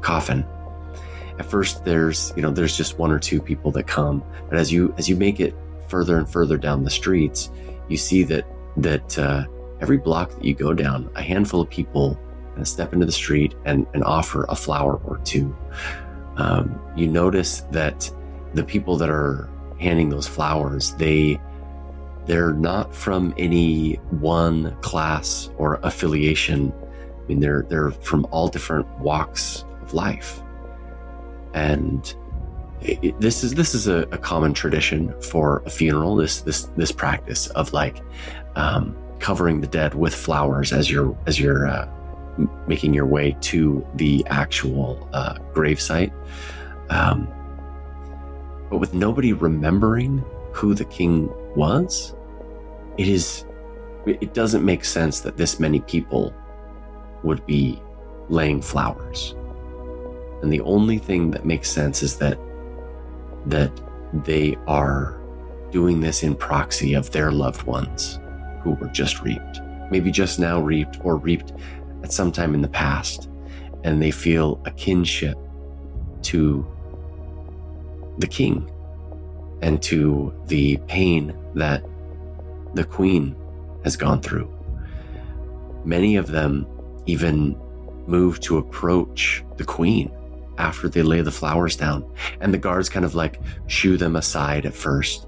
coffin. At first, there's just 1 or 2 people that come, but as you make it further and further down the streets, you see that every block that you go down, a handful of people kind of step into the street and offer a flower or 2. You notice that the people that are handing those flowers, they're not from any one class or affiliation. I mean, they're from all different walks of life. And this is a common tradition for a funeral. This practice of like covering the dead with flowers as you're making your way to the actual gravesite. But with nobody remembering who the king was, it doesn't make sense that this many people would be laying flowers. And the only thing that makes sense is that they are doing this in proxy of their loved ones who were just reaped, maybe just now reaped or reaped at some time in the past, and they feel a kinship to the king and to the pain that the queen has gone through. Many of them even move to approach the queen after they lay the flowers down, and the guards kind of like shoo them aside at first,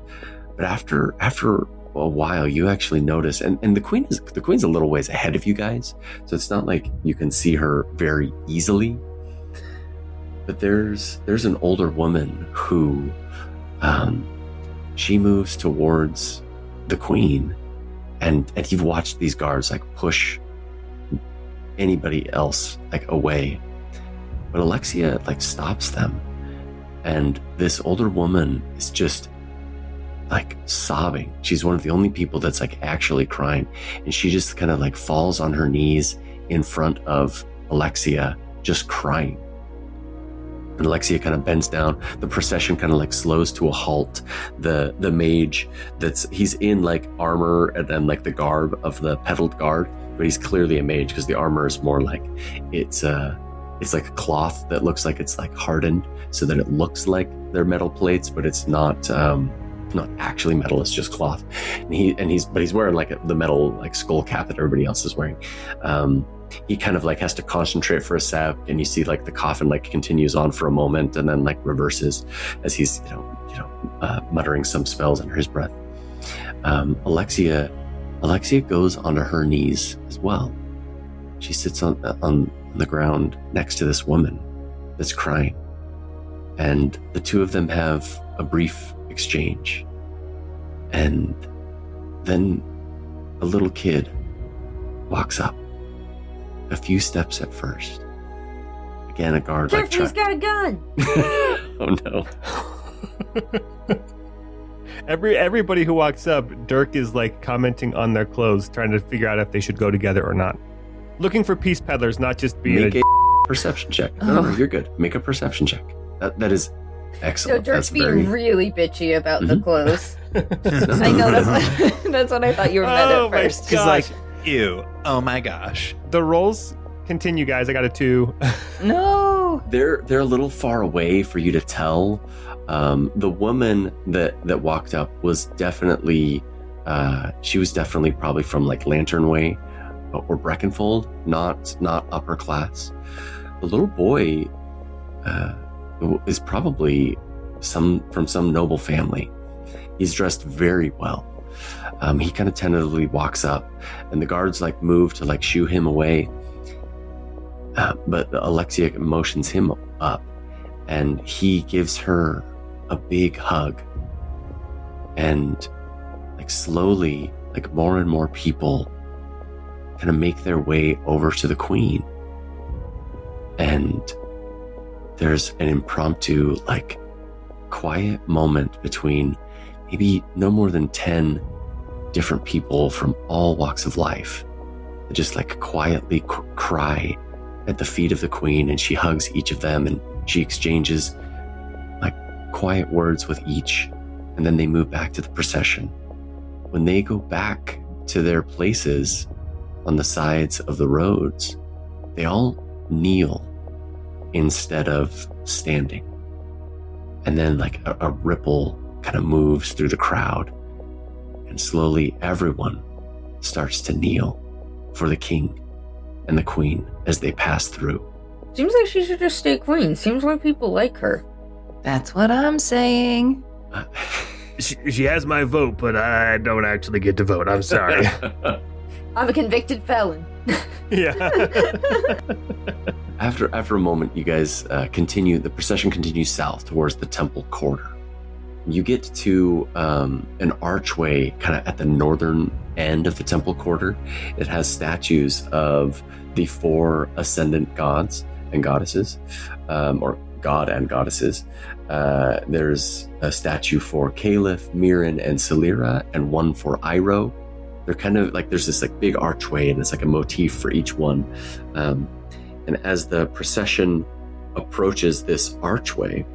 but after a while you actually notice, and the queen's a little ways ahead of you guys, so it's not like you can see her very easily, but there's an older woman who she moves towards the queen, and you've watched these guards like push anybody else like away, but Alexia like stops them, and this older woman is just like sobbing. She's one of the only people that's like actually crying, and she just kind of like falls on her knees in front of Alexia, just crying. And Alexia kind of bends down. The procession kind of like slows to a halt. The mage he's in like armor and then like the garb of the petaled guard, but he's clearly a mage because the armor is more like it's like a cloth that looks like it's like hardened so that it looks like they're metal plates, but it's not actually metal, it's just cloth. And he's wearing like the metal like skull cap that everybody else is wearing. He kind of like has to concentrate for a sec, and you see like the coffin like continues on for a moment and then like reverses as he's muttering some spells under his breath. Alexia goes onto her knees as well. She sits on the ground next to this woman that's crying, and the two of them have a brief exchange, and then a little kid walks up, a few steps at first. Again, a guard like Jeffrey's got a gun. Oh no. Everybody who walks up, Dirk is like commenting on their clothes, trying to figure out if they should go together or not. Looking for peace peddlers, not just being Make a perception check. No, you're good. Make a perception check. That is excellent. So Dirk's That's being really bitchy about the clothes. I know that's what I thought you were meant at first. He's like, ew, oh my gosh. The rolls continue, guys. I got a 2. No. They're a little far away for you to tell. The woman that walked up was definitely probably from like Lantern Way or Breckenfold, not upper class. The little boy is probably from some noble family. He's dressed very well. He kind of tentatively walks up, and the guards like move to like shoo him away. But Alexia motions him up, and he gives her a big hug. And like slowly, like more and more people kind of make their way over to the queen. And there's an impromptu, like quiet moment between maybe no more than 10 different people from all walks of life that just like quietly cry at the feet of the queen, and she hugs each of them, and she exchanges like quiet words with each, and then they move back to the procession. When they go back to their places on the sides of the roads, they all kneel instead of standing. And then like a ripple kind of moves through the crowd, and slowly everyone starts to kneel for the king and the queen as they pass through. Seems like she should just stay queen. Seems like people like her. That's what I'm saying. She has my vote, but I don't actually get to vote. I'm sorry. I'm a convicted felon. Yeah. After a moment, you guys continue. The procession continues south towards the temple quarter. You get to an archway kind of at the northern end of the temple quarter. It has statues of the 4 ascendant gods and goddesses, or god and goddesses. There's a statue for Caliph, Mirren, and Celira, and one for Iroh. They're kind of like, there's this like big archway, and it's like a motif for each one. And as the procession approaches this archway,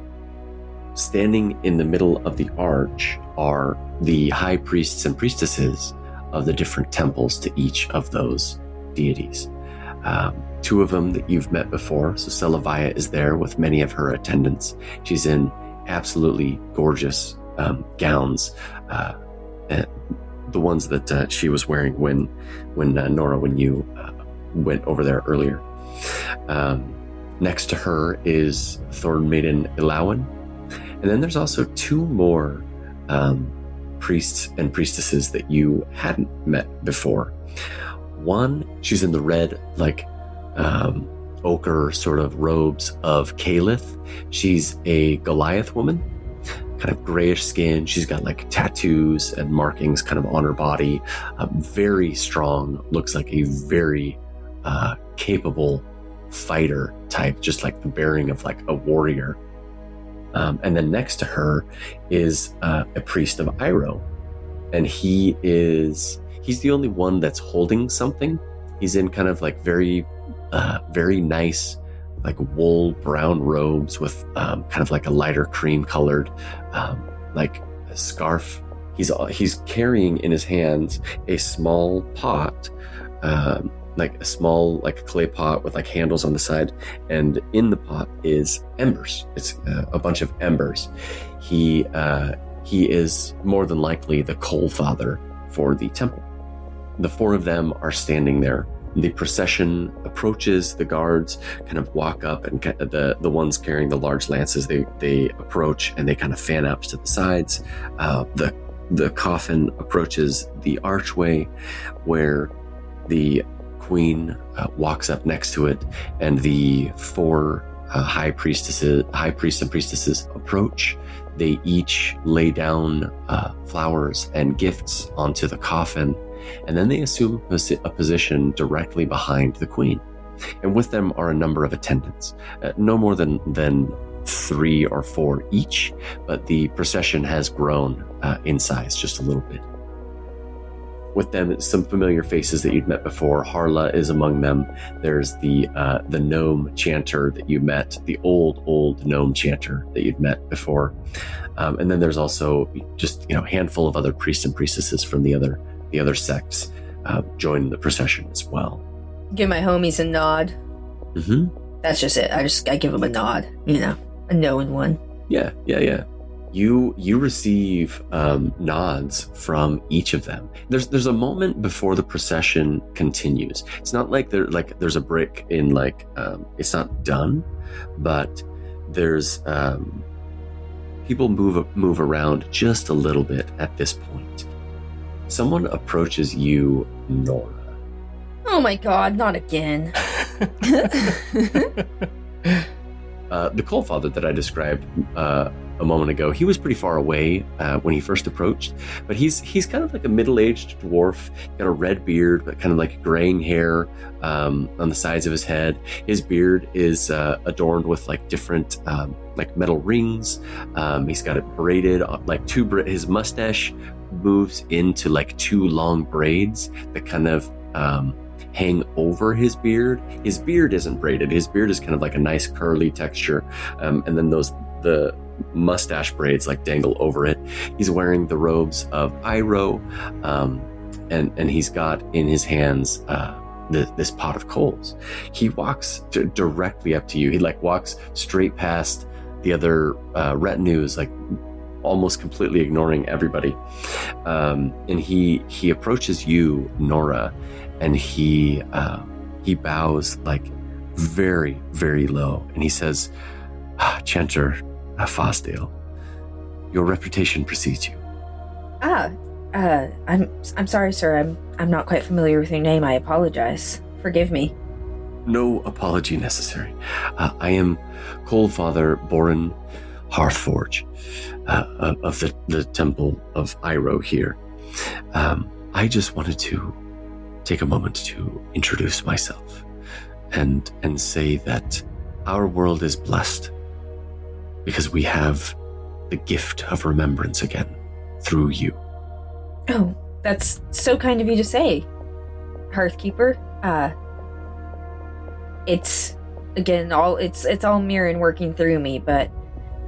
standing in the middle of the arch are the high priests and priestesses of the different temples to each of those deities. 2 of them that you've met before. So Celavia is there with many of her attendants. She's in absolutely gorgeous gowns, the ones that she was wearing when Nora, when you went over there earlier. Next to her is Thorn Maiden Ilawan. And then there's also 2 more priests and priestesses that you hadn't met before. One, she's in the red, like ochre sort of robes of Caliph. She's a Goliath woman, kind of grayish skin. She's got like tattoos and markings kind of on her body. Very strong, looks like a very capable fighter type, just like the bearing of like a warrior. And then next to her is a priest of Iroh, and he's the only one that's holding something. He's in kind of like very nice, like wool brown robes with kind of like a lighter cream colored, like a scarf. He's carrying in his hands a small pot, like a small like clay pot with like handles on the side, and in the pot is embers. It's a bunch of embers. He is more than likely the coal father for the temple. The 4 of them are standing there. The procession approaches. The guards kind of walk up, and the ones carrying the large lances, they approach and they kind of fan out to the sides. The coffin approaches the archway where the queen walks up next to it, and the 4 high priests and priestesses approach. They each lay down flowers and gifts onto the coffin, and then they assume a position directly behind the queen. And with them are a number of attendants, no more than 3 or 4 each, but the procession has grown in size just a little bit. With them, some familiar faces that you'd met before. Harla is among them. There's the gnome chanter that you met, the old gnome chanter that you'd met before. And then there's also just a handful of other priests and priestesses from the other sects join the procession as well. Give my homies a nod. Mm-hmm. That's just it. I give them a nod, a knowing one. Yeah. You receive nods from each of them. There's a moment before the procession continues. It's not like there's a break in it's not done, but there's people move around just a little bit at this point. Someone approaches you, Nora. Oh my God, not again. The Coal Father that I described a moment ago, he was pretty far away when he first approached, but he's kind of like a middle-aged dwarf, got a red beard, but kind of like graying hair on the sides of his head. His beard is adorned with like different like metal rings. He's got it braided, like his mustache moves into like 2 long braids that kind of hang over his beard. His beard isn't braided. His beard is kind of like a nice curly texture, and then the mustache braids like dangle over it. He's wearing the robes of Iroh, and he's got in his hands this pot of coals. He walks directly up to you. He like walks straight past the other retinues, like almost completely ignoring everybody, and he approaches you, Nora, and he bows like very, very low, and he says, "Chanter Fosdale, your reputation precedes you." I'm sorry, sir. I'm not quite familiar with your name. I apologize. Forgive me. No apology necessary. I am Coalfather Boren Hearthforge of the Temple of Iroh here. I just wanted to take a moment to introduce myself and say that our world is blessed because we have the gift of remembrance again through you. Oh, that's so kind of you to say, Hearthkeeper. It's again it's all Mirren working through me, but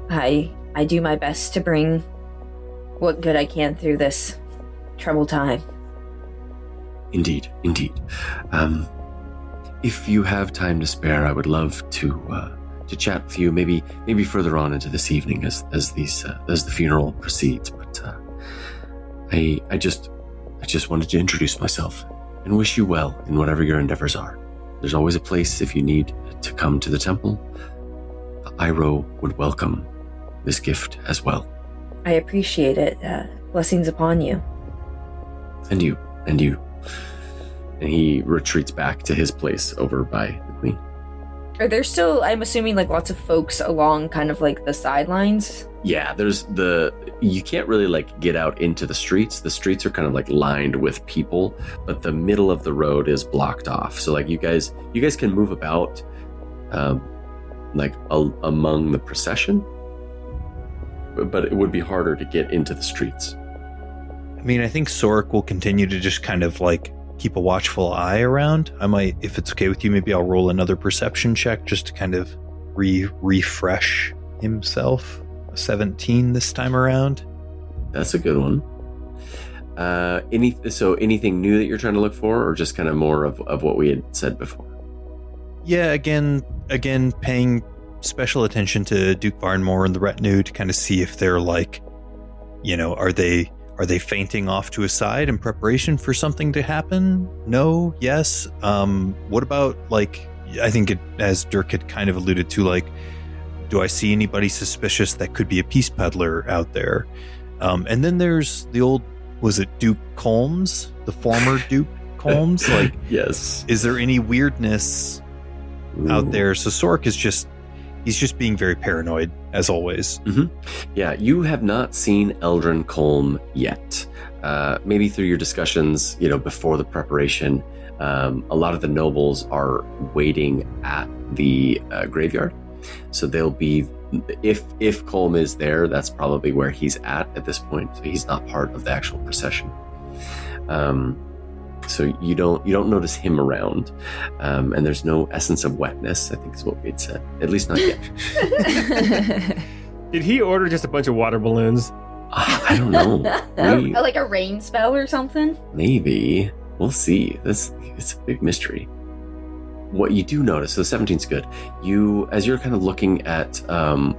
I do my best to bring what good I can through this troubled time. Indeed. If you have time to spare, I would love to chat with you. Maybe further on into this evening as the funeral proceeds. But I just wanted to introduce myself and wish you well in whatever your endeavors are. There's always a place if you need to come to the temple. Iroh would welcome this gift as well. I appreciate it. Blessings upon you. And you. And he retreats back to his place over by the queen. Are there still, I'm assuming, like lots of folks along kind of like the sidelines? Yeah, you can't really like get out into the streets. The streets are kind of like lined with people, but the middle of the road is blocked off. So like you guys can move about among the procession, but it would be harder to get into the streets. I mean, I think Sork will continue to just kind of like keep a watchful eye around. I might, if it's okay with you, maybe I'll roll another perception check just to kind of refresh himself. 17 this time around. That's a good one. Anything new that you're trying to look for, or just kind of more of what we had said before? Yeah, again, paying special attention to Duke Varnmore and the retinue to kind of see if they're like, are they fainting off to a side in preparation for something to happen? No? Yes? What about, like, I think as Dirk had kind of alluded to, like, do I see anybody suspicious that could be a peace peddler out there? And then there's the old, was it Duke Colmes? The former Duke Colmes? Like, yes. Is there any weirdness out there? So Sork is he's just being very paranoid, as always. Mm-hmm. Yeah, you have not seen Eldrin Colm yet. Maybe through your discussions, before the preparation, a lot of the nobles are waiting at the graveyard. So they'll be, if Colm is there, that's probably where he's at this point. So he's not part of the actual procession. So you don't notice him around, and there's no essence of wetness, I think is what we'd said. At least not yet. Did he order just a bunch of water balloons? I don't know. Like a rain spell or something? Maybe. We'll see. It's a big mystery. What you do notice, so 17's good. As you're kind of looking at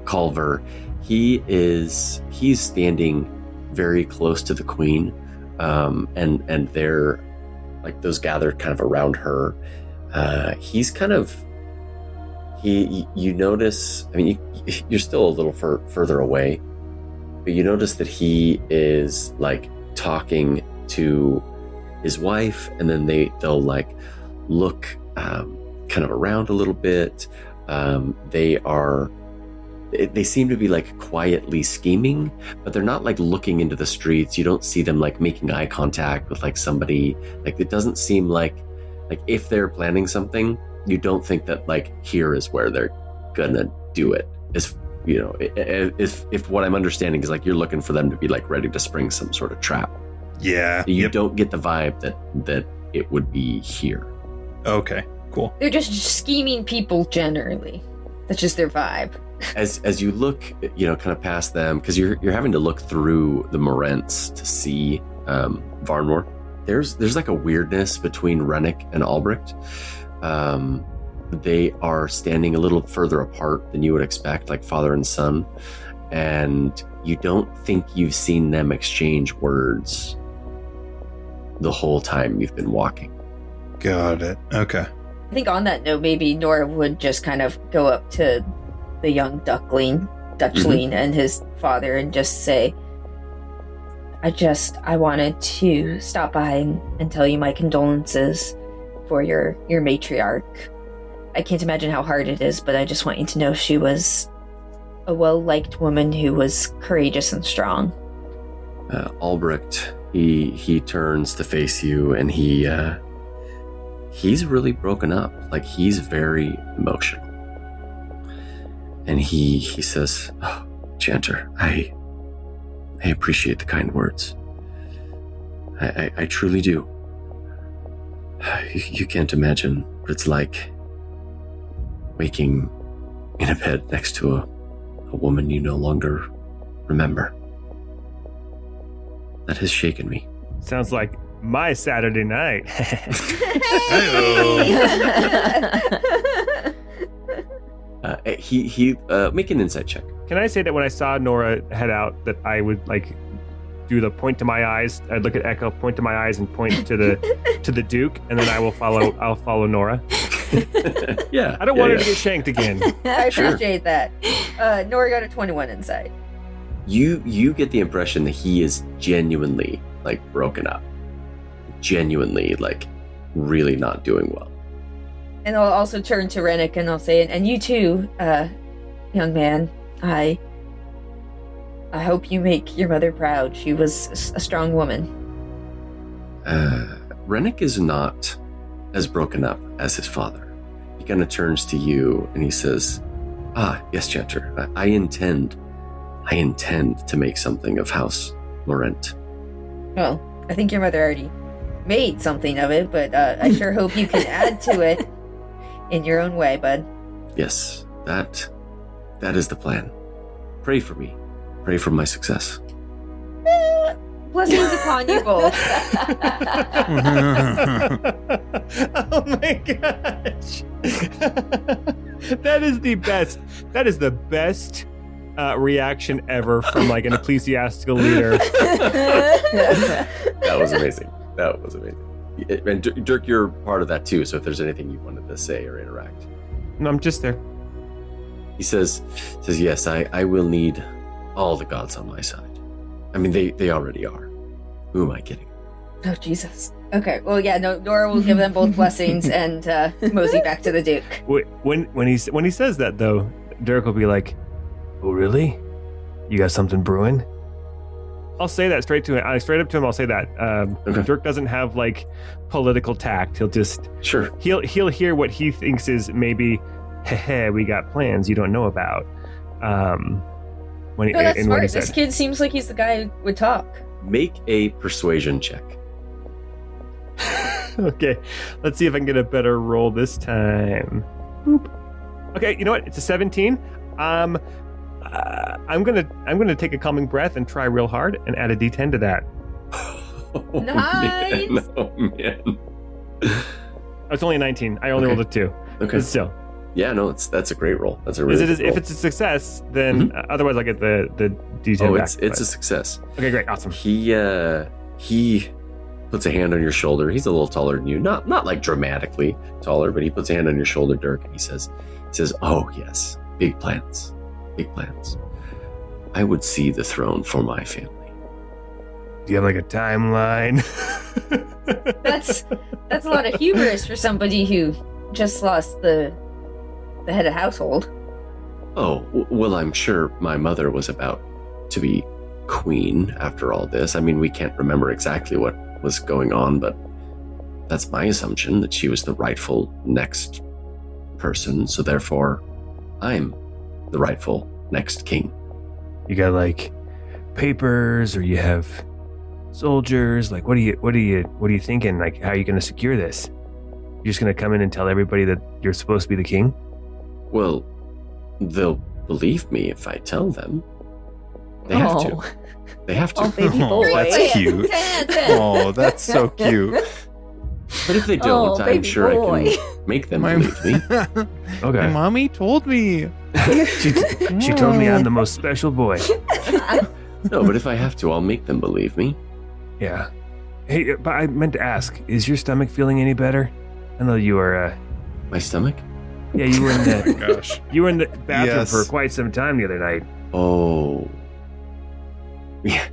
Culver, he's standing very close to the queen, and they're like those gathered kind of around her. He's kind of you notice. I mean, you're still a little further away, but you notice that he is like talking to his wife, and then they'll like look kind of around a little bit. They seem to be like quietly scheming, but they're not like looking into the streets. You don't see them like making eye contact with like somebody. Like it doesn't seem like if they're planning something, you don't think that like here is where they're gonna do it. As if what I'm understanding is like you're looking for them to be like ready to spring some sort of trap. Yeah. You don't get the vibe that it would be here. Okay, cool. They're just scheming people generally. That's just their vibe. As you look, kind of past them, because you're having to look through the Morents to see Varnmore. There's like a weirdness between Rennick and Albrecht. They are standing a little further apart than you would expect, like father and son, and you don't think you've seen them exchange words the whole time you've been walking. Got it. Okay. I think on that note, maybe Nora would just kind of go up to the young Dutchling and his father and just say, I wanted to stop by and tell you my condolences for your matriarch. I can't imagine how hard it is, but I just want you to know she was a well-liked woman who was courageous and strong. Albrecht, he turns to face you, and he's really broken up. Like, he's very emotional. And he says, "Oh, Chanter, I appreciate the kind words. I truly do. You can't imagine what it's like waking in a bed next to a woman you no longer remember. That has shaken me." Sounds like my Saturday night. He make an insight check. Can I say that when I saw Nora head out, that I would like do the point to my eyes? I'd look at Echo, point to my eyes, and point to the Duke, and then I'll follow Nora. Yeah. I don't want her to get shanked again. I appreciate that. Nora got a 21 inside. You get the impression that he is genuinely like broken up. Genuinely like really not doing well. And I'll also turn to Rennick and I'll say, and you too, young man, I hope you make your mother proud. She was a strong woman. Rennick is not as broken up as his father. He kind of turns to you and he says, yes, Chanter, I intend to make something of House Laurent. Well, I think your mother already made something of it, but I sure hope you can add to it in your own way, bud. Yes, that is the plan. Pray for me. Pray for my success. Blessings upon you both. Oh my gosh. That is the best. That is the best reaction ever from like an ecclesiastical leader. That was amazing. And Dirk, you're part of that too, so if there's anything you wanted to say or interact. No, I'm just there. He says, yes, I will need all the gods on my side. I mean, they already are. Who am I kidding? Oh, Jesus. Okay, well, yeah, no, Nora will give them both blessings and mosey back to the Duke. When he says that, though, Dirk will be like, "Oh, really? You got something brewing?" I'll say that straight to him. Straight up to him, I'll say that. Okay. Dirk doesn't have like political tact. He'll just he'll hear what he thinks is maybe, hey, we got plans you don't know about. That's smart. This kid seems like he's the guy who would talk. Make a persuasion check. Okay, let's see if I can get a better roll this time. Boop. Okay, you know what? It's a 17. I'm gonna take a calming breath and try real hard and add a D10 to that. Oh, Nice. Man. Oh man. It's only a 19. I only rolled a 2. Okay. But still. Yeah, no, that's a great roll. That's a really good roll. If it's a success, then otherwise I'll get the D10 back. It's a success. Okay, great, awesome. He puts a hand on your shoulder. He's a little taller than you, not like dramatically taller, but he puts a hand on your shoulder, Dirk, and he says, "Oh yes, big plans. Big plans. I would see the throne for my family." Do you have like a timeline? That's a lot of hubris for somebody who just lost the head of household. Oh, well, I'm sure my mother was about to be queen after all this. I mean, we can't remember exactly what was going on, but that's my assumption, that she was the rightful next person, so therefore I'm the rightful next king. You got like papers, or you have soldiers? Like, what are you thinking? Like, how are you going to secure this? You're just going to come in and tell everybody that you're supposed to be the king? Well, they'll believe me if I tell them. They have to. They have to. Oh, baby boy. That's cute. 10. Oh, that's so cute. But if they don't, I'm sure I can make them believe me. Okay. My mommy told me. She told me I'm the most special boy. No, but if I have to, I'll make them believe me. Yeah. Hey, but I meant to ask, is your stomach feeling any better? I know you were, My stomach? yeah, you were in the, Gosh. you were in the bathroom Yes. for quite some time the other night. Oh. Yeah.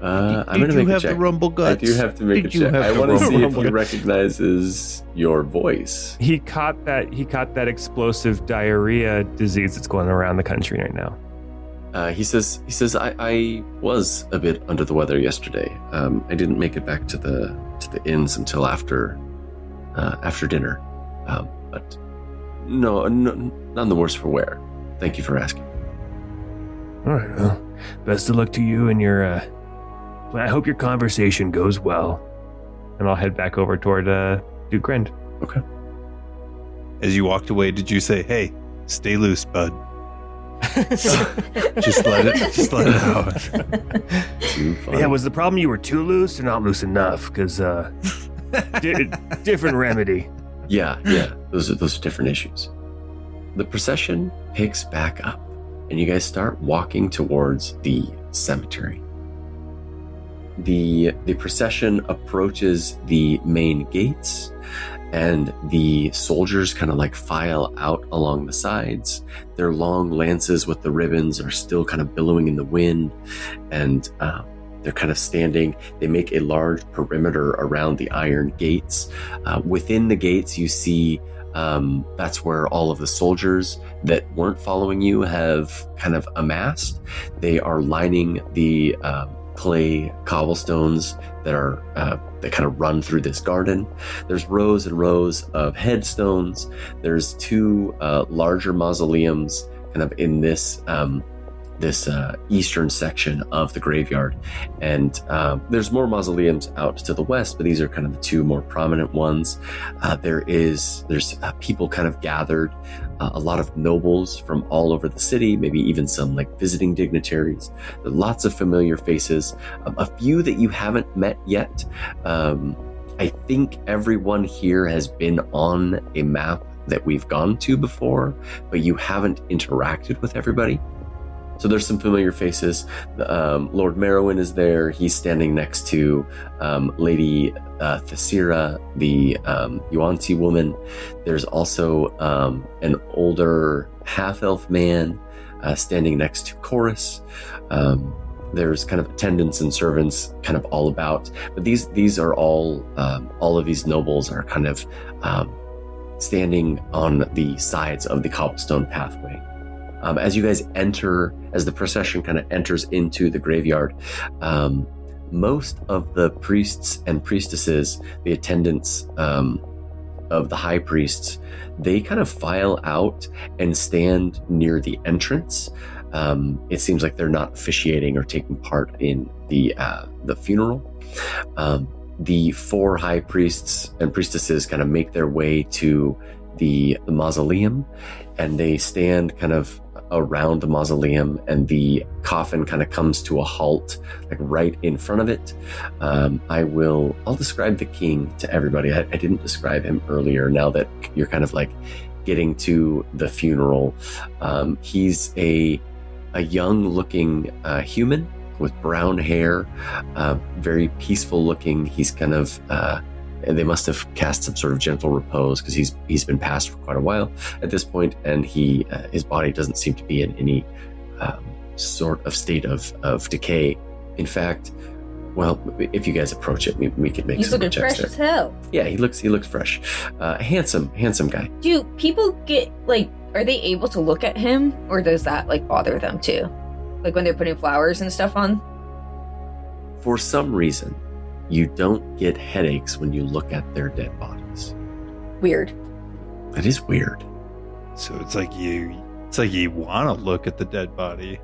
I'm going to make a check. The rumble guts? I do have to make a check. I want to see if he recognizes your voice. He caught that explosive diarrhea disease that's going around the country right now. He says, I was a bit under the weather yesterday. I didn't make it back to the inns until after dinner. But no, none the worse for wear. Thank you for asking. All right, well, best of luck to you and your. I hope your conversation goes well. And I'll head back over toward Duke Grend. Okay. As you walked away, did you say, "Hey, stay loose, bud"? just let it out. Too funny. Yeah, was the problem you were too loose or not loose enough? Because different remedy. Yeah. Those are different issues. The procession picks back up, and you guys start walking towards the cemetery. The procession approaches the main gates, and the soldiers kind of like file out along the sides. Their long lances with the ribbons are still kind of billowing in the wind, and they're kind of standing. They make a large perimeter around the iron gates. Within the gates, you see that's where all of the soldiers that weren't following you have kind of amassed. They are lining the clay cobblestones that kind of run through this garden. There's rows and rows of headstones. There's two larger mausoleums kind of in this eastern section of the graveyard, and there's more mausoleums out to the west, but these are kind of the two more prominent ones. There's people kind of gathered, a lot of nobles from all over the city, maybe even some like visiting dignitaries. Lots of familiar faces, a few that you haven't met yet. I think everyone here has been on a map that we've gone to before, but you haven't interacted with everybody. So there's some familiar faces. Lord Merowyn is there. He's standing next to Lady Thesira, the Yuan-Ti woman. There's also an older half-elf man standing next to Chorus. There's kind of attendants and servants kind of all about. But these are all of these nobles are kind of standing on the sides of the cobblestone pathway. As you guys as the procession kind of enters into the graveyard, most of the priests and priestesses, the attendants of the high priests, they kind of file out and stand near the entrance. It seems like they're not officiating or taking part in the funeral. The four high priests and priestesses kind of make their way to the mausoleum, and they stand kind of around the mausoleum, and the coffin kind of comes to a halt like right in front of it. I'll describe the king to everybody. I didn't describe him earlier. Now that you're kind of like getting to the funeral, he's a young looking human with brown hair, very peaceful looking. He's kind of and they must have cast some sort of gentle repose because he's been passed for quite a while at this point, and his body doesn't seem to be in any sort of state of decay. In fact, well, if you guys approach it, we could make some checks there. He's looking fresh as hell. Yeah, he looks fresh. Handsome guy. Do people get are they able to look at him, or does that bother them too? Like when they're putting flowers and stuff on? For some reason, you don't get headaches when you look at their dead bodies. Weird. That is weird. So it's like you want to look at the dead body.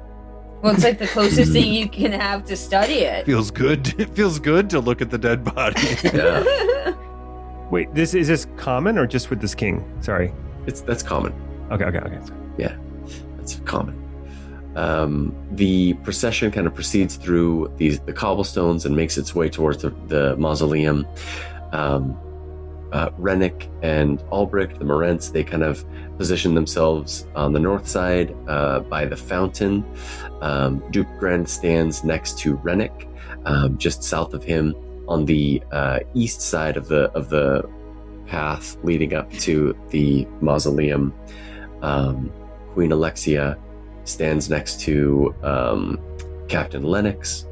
Well, it's like the closest thing you can have to study it. Feels good. It feels good to look at the dead body. Yeah. Wait, is this common or just with this king? Sorry. That's common. Okay. Yeah, that's common. The procession kind of proceeds through the cobblestones and makes its way towards the mausoleum. Rennick and Albrecht, the Morents, they kind of position themselves on the north side by the fountain. Duke Grend stands next to Rennick, just south of him on the east side of the path leading up to the mausoleum. Queen Alexia stands next to Captain Lennox,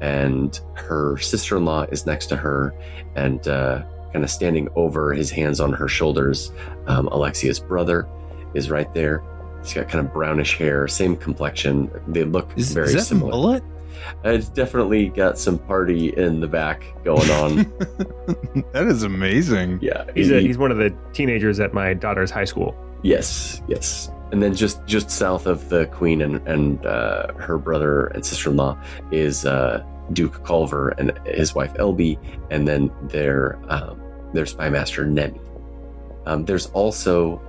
and her sister-in-law is next to her, and kind of standing over, his hands on her shoulders. Alexia's brother is right there. He's got kind of brownish hair, same complexion. They look very is that similar. Mullet? It's definitely got some party in the back going on. That is amazing. Yeah, He's one of the teenagers at my daughter's high school. Yes. And then just south of the queen and her brother and sister-in-law is Duke Culver and his wife Elby, and then their spymaster Nemi. There's also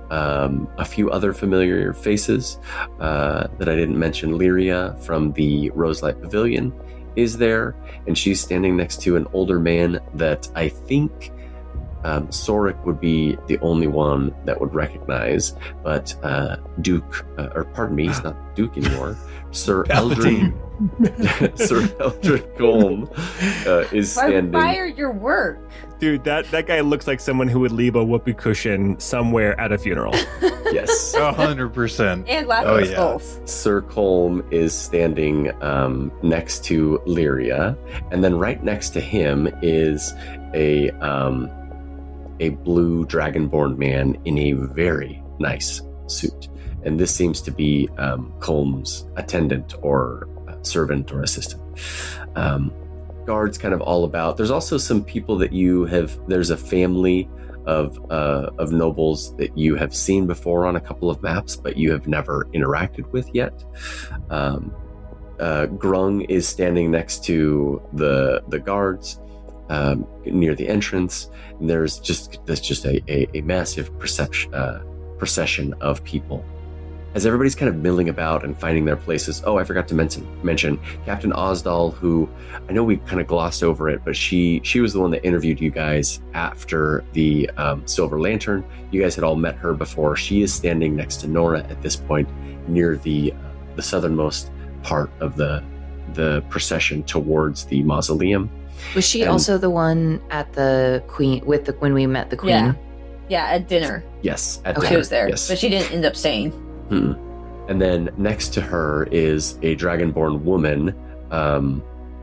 a few other familiar faces that I didn't mention. Lyria from the Roselight Pavilion is there, and she's standing next to an older man that I think Sorik would be the only one that would recognize, but Duke, or pardon me, he's not Duke anymore, Sir Eldred Colm is standing. Fire your work. Dude, that guy looks like someone who would leave a whoopee cushion somewhere at a funeral. Yes. 100%. And laughing skulls. Sir Colm is standing next to Lyria, and then right next to him is a blue dragonborn man in a very nice suit. And this seems to be Colm's attendant or servant or assistant. Guards kind of all about. There's also some people that there's a family of nobles that you have seen before on a couple of maps, but you have never interacted with yet. Grung is standing next to the guards near the entrance. And there's just a massive procession of people. As everybody's kind of milling about and finding their places. Oh, I forgot to mention Captain Osdal, who I know we kind of glossed over it, but she was the one that interviewed you guys after the Silver Lantern. You guys had all met her before. She is standing next to Nora at this point, near the southernmost part of the procession towards the mausoleum. Was she also the one at the Queen when we met the Queen? Yeah, at dinner. Yes, at She dinner. was there, Yes. but she didn't end up staying. And then next to her is a dragonborn woman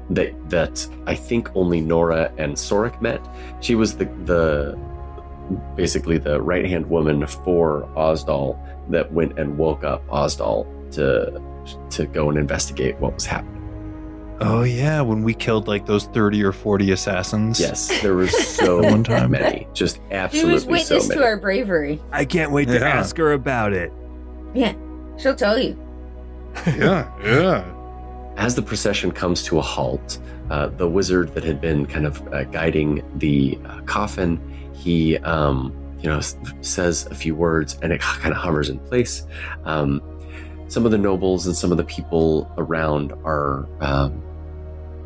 that I think only Nora and Sorik met. She was the basically the right-hand woman for Osdal that went and woke up Osdal to go and investigate what was happening. Oh yeah, when we killed like those 30 or 40 assassins. Yes, there were so One time. many, just She absolutely was witness so many. to our bravery. I can't wait to Yeah. ask her about it. Yeah, she'll tell you. Yeah. As the procession comes to a halt, the wizard that had been kind of guiding the coffin, he says a few words, and it kind of hovers in place. Some of the nobles and some of the people around are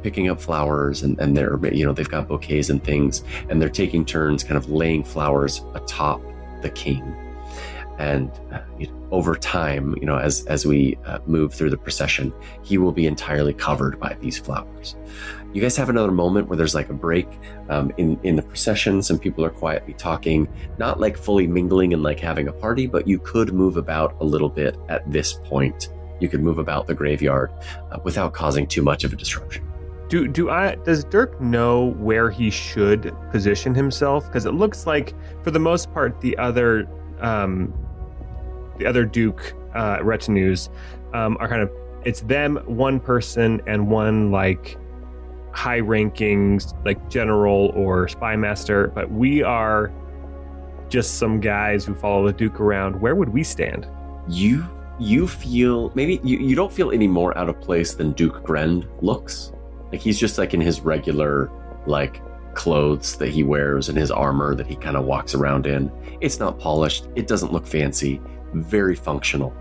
picking up flowers, and they're they've got bouquets and things, and they're taking turns kind of laying flowers atop the king. And over time, as we move through the procession, he will be entirely covered by these flowers. You guys have another moment where there's like a break in the procession. Some people are quietly talking, not like fully mingling and like having a party, but you could move about a little bit at this point. You could move about the graveyard without causing too much of a disruption. Does Dirk know where he should position himself? Because it looks like, for the most part, the other Duke retinues are kind of, it's them, one person, and one like high-ranking like general or spy master, but we are just some guys who follow the Duke around. Where would we stand? You feel, maybe you don't feel any more out of place than Duke Grend looks. Like he's just like in his regular like clothes that he wears and his armor that he kind of walks around in. It's not polished. It doesn't look fancy. Very functional.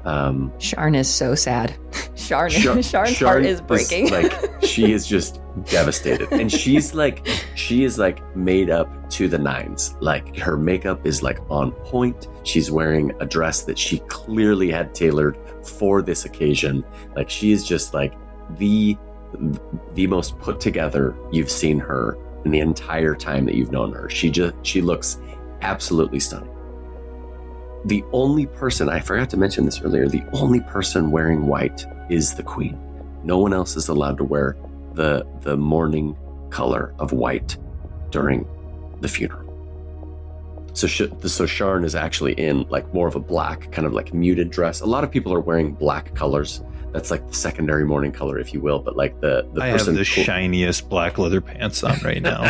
Sharn is so sad. Sharn's heart is breaking. She is just devastated, and she is like made up to the nines. Like her makeup is like on point. She's wearing a dress that she clearly had tailored for this occasion. Like she is just like the most put together you've seen her in the entire time that you've known her. She looks absolutely stunning. The only person, I forgot to mention this earlier, the only person wearing white is the queen. No one else is allowed to wear the mourning color of white during the funeral. So Sharn is actually in like more of a black, kind of like muted dress. A lot of people are wearing black colors. That's like the secondary mourning color, if you will. But like the I person have the shiniest black leather pants on right now.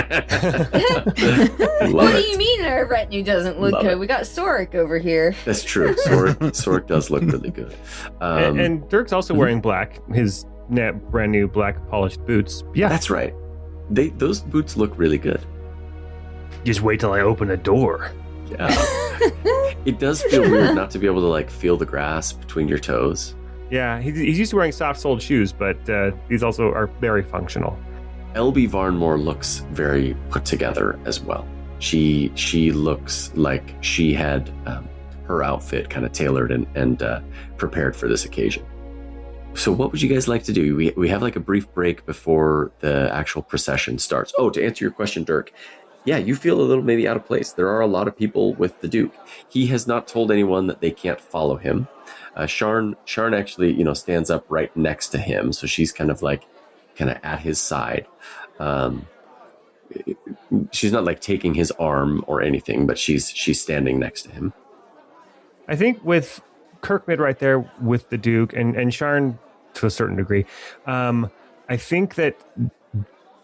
What do you mean our retinue doesn't look good? We got Sorik over here. That's true. Sorik does look really good. And Dirk's also wearing black. His brand new black polished boots. Yeah, that's right. Those boots look really good. Just wait till I open a door. Yeah. It does feel weird not to be able to like feel the grass between your toes. Yeah, he's used to wearing soft-soled shoes, but these also are very functional. Elby Varnmore looks very put together as well. She looks like she had her outfit kind of tailored and prepared for this occasion. So what would you guys like to do? We have like a brief break before the actual procession starts. Oh, to answer your question, Dirk, yeah, you feel a little maybe out of place. There are a lot of people with the Duke. He has not told anyone that they can't follow him. Sharn actually, stands up right next to him, so she's kind of at his side. She's not like taking his arm or anything, but she's standing next to him. I think with Kirkmid right there with the Duke and Sharn to a certain degree, I think that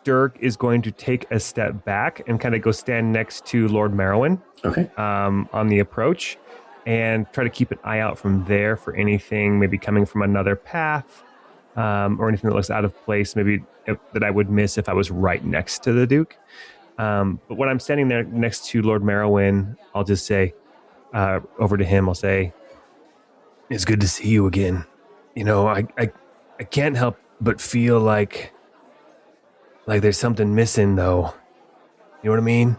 Dirk is going to take a step back and kind of go stand next to Lord Merowyn. Okay. On the approach, and try to keep an eye out from there for anything maybe coming from another path, or anything that looks out of place, maybe that I would miss if I was right next to the Duke. But when I'm standing there next to Lord Merowyn, I'll just say over to him, I'll say, "It's good to see you again. I can't help but feel like there's something missing, though. You know what I mean?"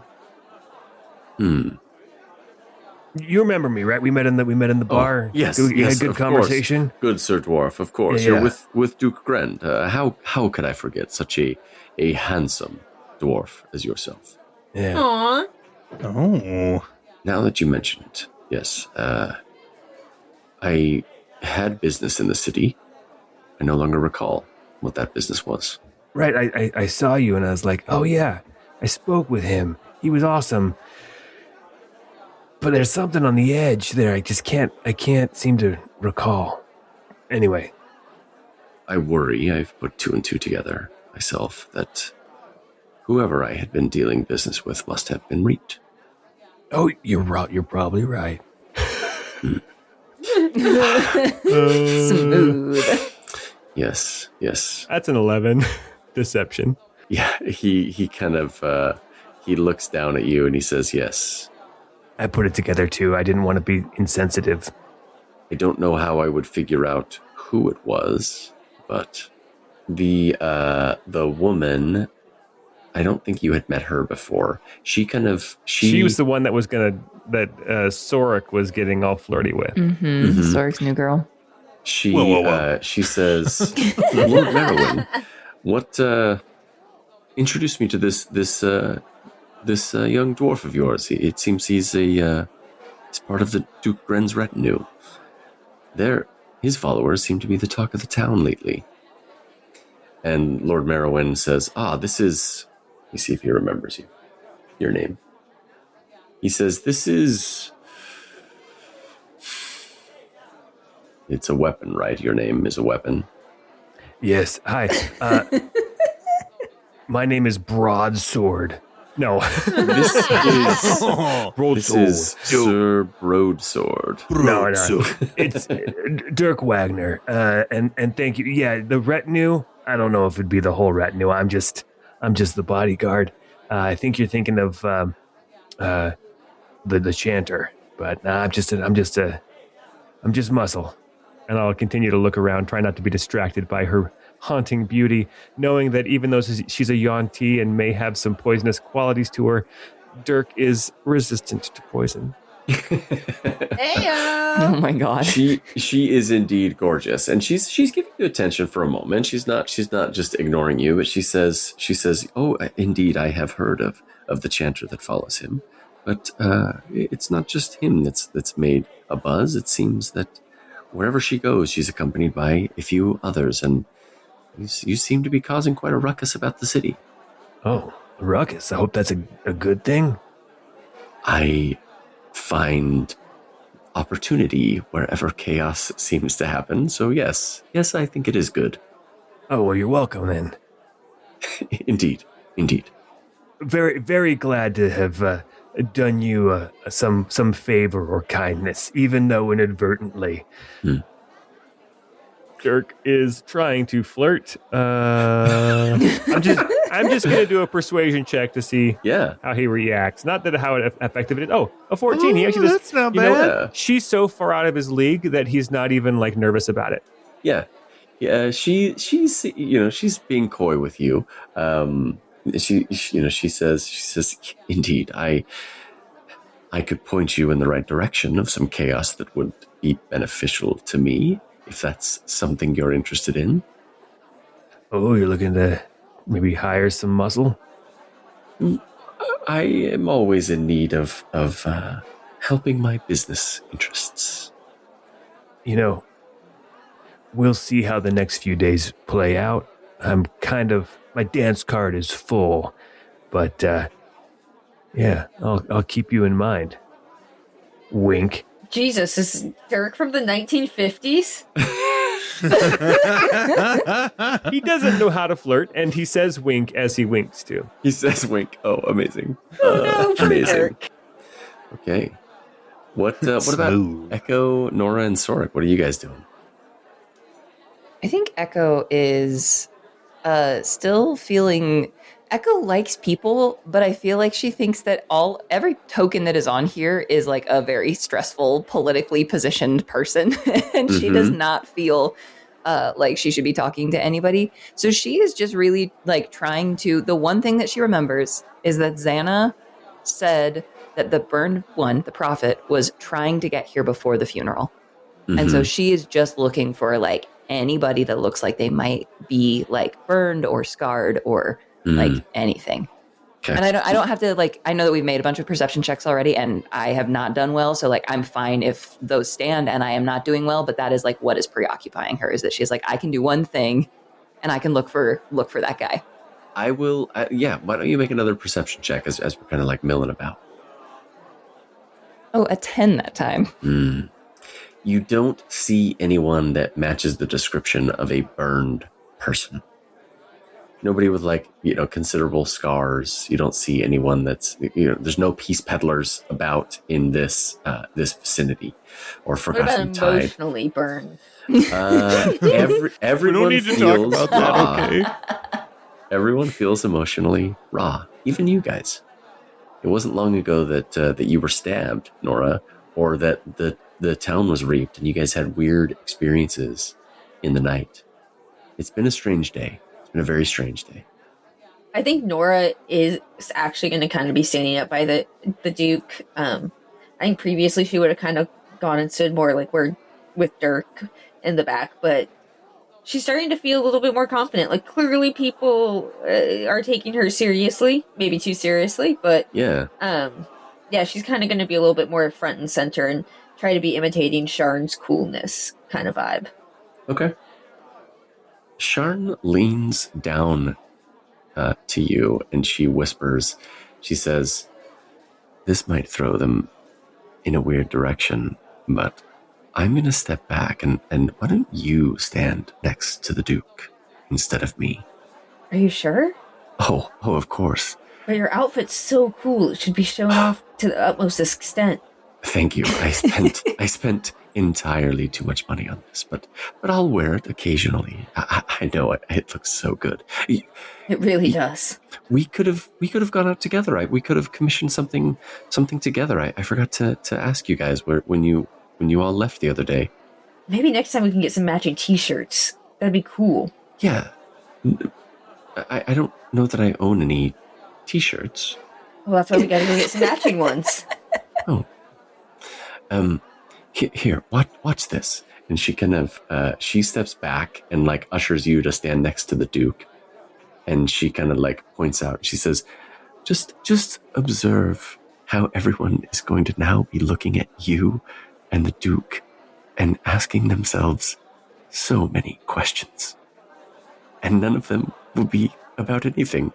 You remember me, right? We met in the bar. Yes, We had good conversation. Course. Good Sir Dwarf, of course. Yeah. You're with Duke Grend. How could I forget such a handsome dwarf as yourself? Yeah. Aww. Oh. Now that you mention it, yes. I had business in the city. I no longer recall what that business was. Right. I saw you and I was like, oh yeah, I spoke with him. He was awesome. But there's something on the edge there. I can't seem to recall. Anyway. I worry I've put two and two together myself that whoever I had been dealing business with must have been reaped. Oh, you're probably right. Smooth. Yes. That's an 11. Deception. Yeah, he kind of, he looks down at you and he says, yes. I put it together too. I didn't want to be insensitive. I don't know how I would figure out who it was, but the woman, I don't think you had met her before. She was the one that was Sorik was getting all flirty with. Mm-hmm. Sorik's new girl. She Whoa. She says, Lord Merowyn, what introduced me to this young dwarf of yours. It seems he's part of the Duke Gren's retinue. His followers seem to be the talk of the town lately. And Lord Merowyn says, this is... Let me see if he remembers your name. He says, this is... It's a weapon, right? Your name is a weapon. Yes. Hi. My name is Broadsword. No. This is... Broadsword. This is Sir Broadsword. No. It's Dirk Wagner. And thank you. Yeah, the retinue, I don't know if it'd be the whole retinue. I'm just the bodyguard. I think you're thinking of the chanter, but I'm just muscle. And I'll continue to look around, try not to be distracted by her haunting beauty, knowing that even though she's a Yuan-Ti and may have some poisonous qualities to her, Dirk is resistant to poison. Oh my god. She is indeed gorgeous, and she's giving you attention for a moment. She's not just ignoring you, but she says, "Oh, indeed, I have heard of the chanter that follows him, but it's not just him that's made a buzz. It seems that wherever she goes, she's accompanied by a few others, and You seem to be causing quite a ruckus about the city. Oh, ruckus. I hope that's a good thing. I find opportunity wherever chaos seems to happen. So yes, I think it is good. Oh, well, you're welcome then. Indeed. Very, very glad to have done you some favor or kindness, even though inadvertently. Dirk is trying to flirt. I'm just gonna do a persuasion check to see how he reacts. Not that how effective it is. Oh, a 14. He actually that's not bad. She's so far out of his league that he's not even like nervous about it. Yeah. She's she's being coy with you. She says, indeed, I could point you in the right direction of some chaos that would be beneficial to me, if that's something you're interested in. Oh, you're looking to maybe hire some muscle? I am always in need of helping my business interests. We'll see how the next few days play out. My dance card is full, but I'll keep you in mind. Wink. Jesus, is Dirk from the 1950s? He doesn't know how to flirt, and he says wink as he winks too. He says wink. Oh, amazing. No, amazing. Dirk. Okay. What about Echo, Nora, and Sorik? What are you guys doing? I think Echo is still feeling... Echo likes people, but I feel like she thinks that every token that is on here is like a very stressful, politically positioned person. And she does not feel like she should be talking to anybody. So she is just really like trying to... The one thing that she remembers is that Xana said that the burned one, the prophet, was trying to get here before the funeral. And so she is just looking for like anybody that looks like they might be like burned or scarred or like anything. Okay. And I don't have to like, I know that we've made a bunch of perception checks already and I have not done well. So like, I'm fine if those stand and I am not doing well, but that is like what is preoccupying her, is that she's like, I can do one thing and I can look for that guy. I will. Why don't you make another perception check as we're kind of like milling about? Oh, a 10 that time. You don't see anyone that matches the description of a burned person. Nobody with like, considerable scars. You don't see anyone that's, there's no peace peddlers about in this vicinity or Forgotten Tide. Emotionally burned. Everyone we don't need to feels talk about raw. that, okay? Everyone feels emotionally raw. Even you guys. It wasn't long ago that you were stabbed, Nora, or that the town was reaped and you guys had weird experiences in the night. It's been a strange day. It's been a very strange day. I think Nora is actually going to kind of be standing up by the Duke. I think previously she would have kind of gone and stood more like with Dirk in the back, but she's starting to feel a little bit more confident. Like clearly people are taking her seriously, maybe too seriously, but yeah, she's kind of going to be a little bit more front and center and try to be imitating Sharn's coolness kind of vibe. Okay. Sharn leans down to you and she whispers, she says, this might throw them in a weird direction, but I'm going to step back and why don't you stand next to the Duke instead of me? Are you sure? Oh, of course. But your outfit's so cool. It should be shown off to the utmost extent. Thank you. I spent entirely too much money on this, but I'll wear it occasionally. I know it. It looks so good. It really does. We could have gone out together. We could have commissioned something together. I forgot to ask you guys when you all left the other day. Maybe next time we can get some matching T-shirts. That'd be cool. Yeah. I don't know that I own any T-shirts. Well, that's why we gotta go get some matching ones. Oh. Here, watch this. And she kind of, she steps back and like ushers you to stand next to the Duke. And she kind of like points out, she says, just observe how everyone is going to now be looking at you and the Duke and asking themselves so many questions. and none of them will be about anything.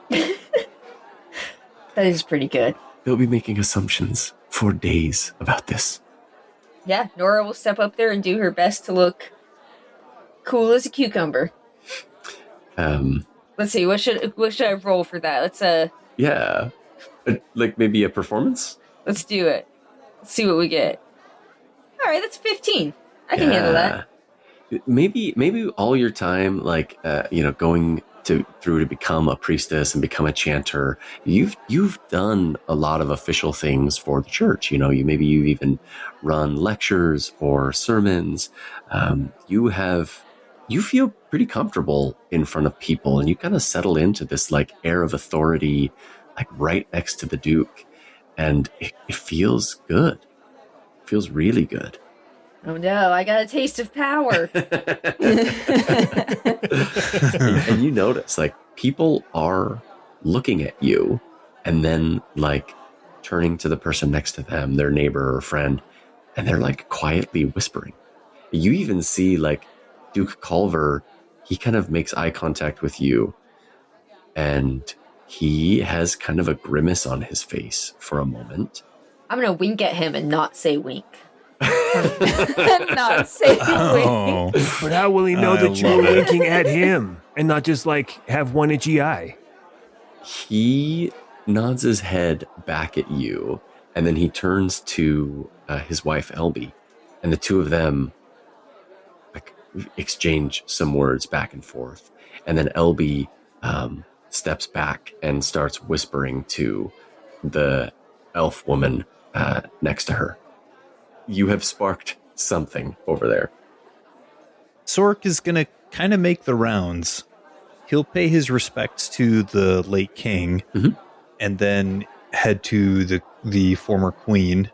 That is pretty good. They'll be making assumptions for days about this. Yeah, Nora will step up there and do her best to look cool as a cucumber. Let's see, what should I roll for that? Yeah. Like maybe a performance? Let's do it. Let's see what we get. All right, that's 15. I can handle that. Maybe all your time, like going through to become a priestess and become a chanter, you've done a lot of official things for the church. You even run lectures or sermons. You feel pretty comfortable in front of people, and you kind of settle into this like air of authority, like right next to the Duke, and it feels good. It feels really good. Oh no, I got a taste of power. And you notice, like, people are looking at you and then, like, turning to the person next to them, their neighbor or friend, and they're, like, quietly whispering. You even see, like, Duke Culver, he kind of makes eye contact with you, and he has kind of a grimace on his face for a moment. I'm going to wink at him and not say wink. Not say wink. But how will he know that you were winking at him and not just like have one itchy eye? He nods his head back at you, and then he turns to his wife Elby, and the two of them like exchange some words back and forth, and then Elby steps back and starts whispering to the elf woman next to her. You have sparked something over there. Sork is going to kind of make the rounds. He'll pay his respects to the late king, and then head to the former queen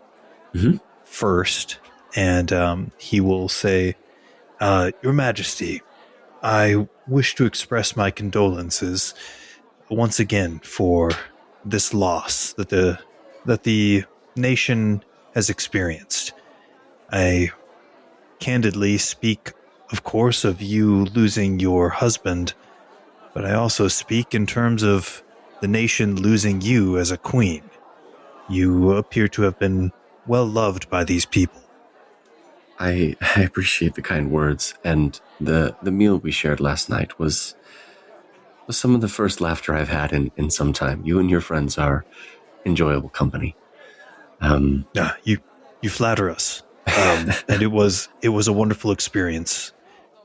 first, and he will say, Your Majesty, I wish to express my condolences once again for this loss that the nation has experienced. I candidly speak, of course, of you losing your husband, but I also speak in terms of the nation losing you as a queen. You appear to have been well loved by these people. I appreciate the kind words, and the meal we shared last night was some of the first laughter I've had in some time. You and your friends are enjoyable company. You flatter us. And it was a wonderful experience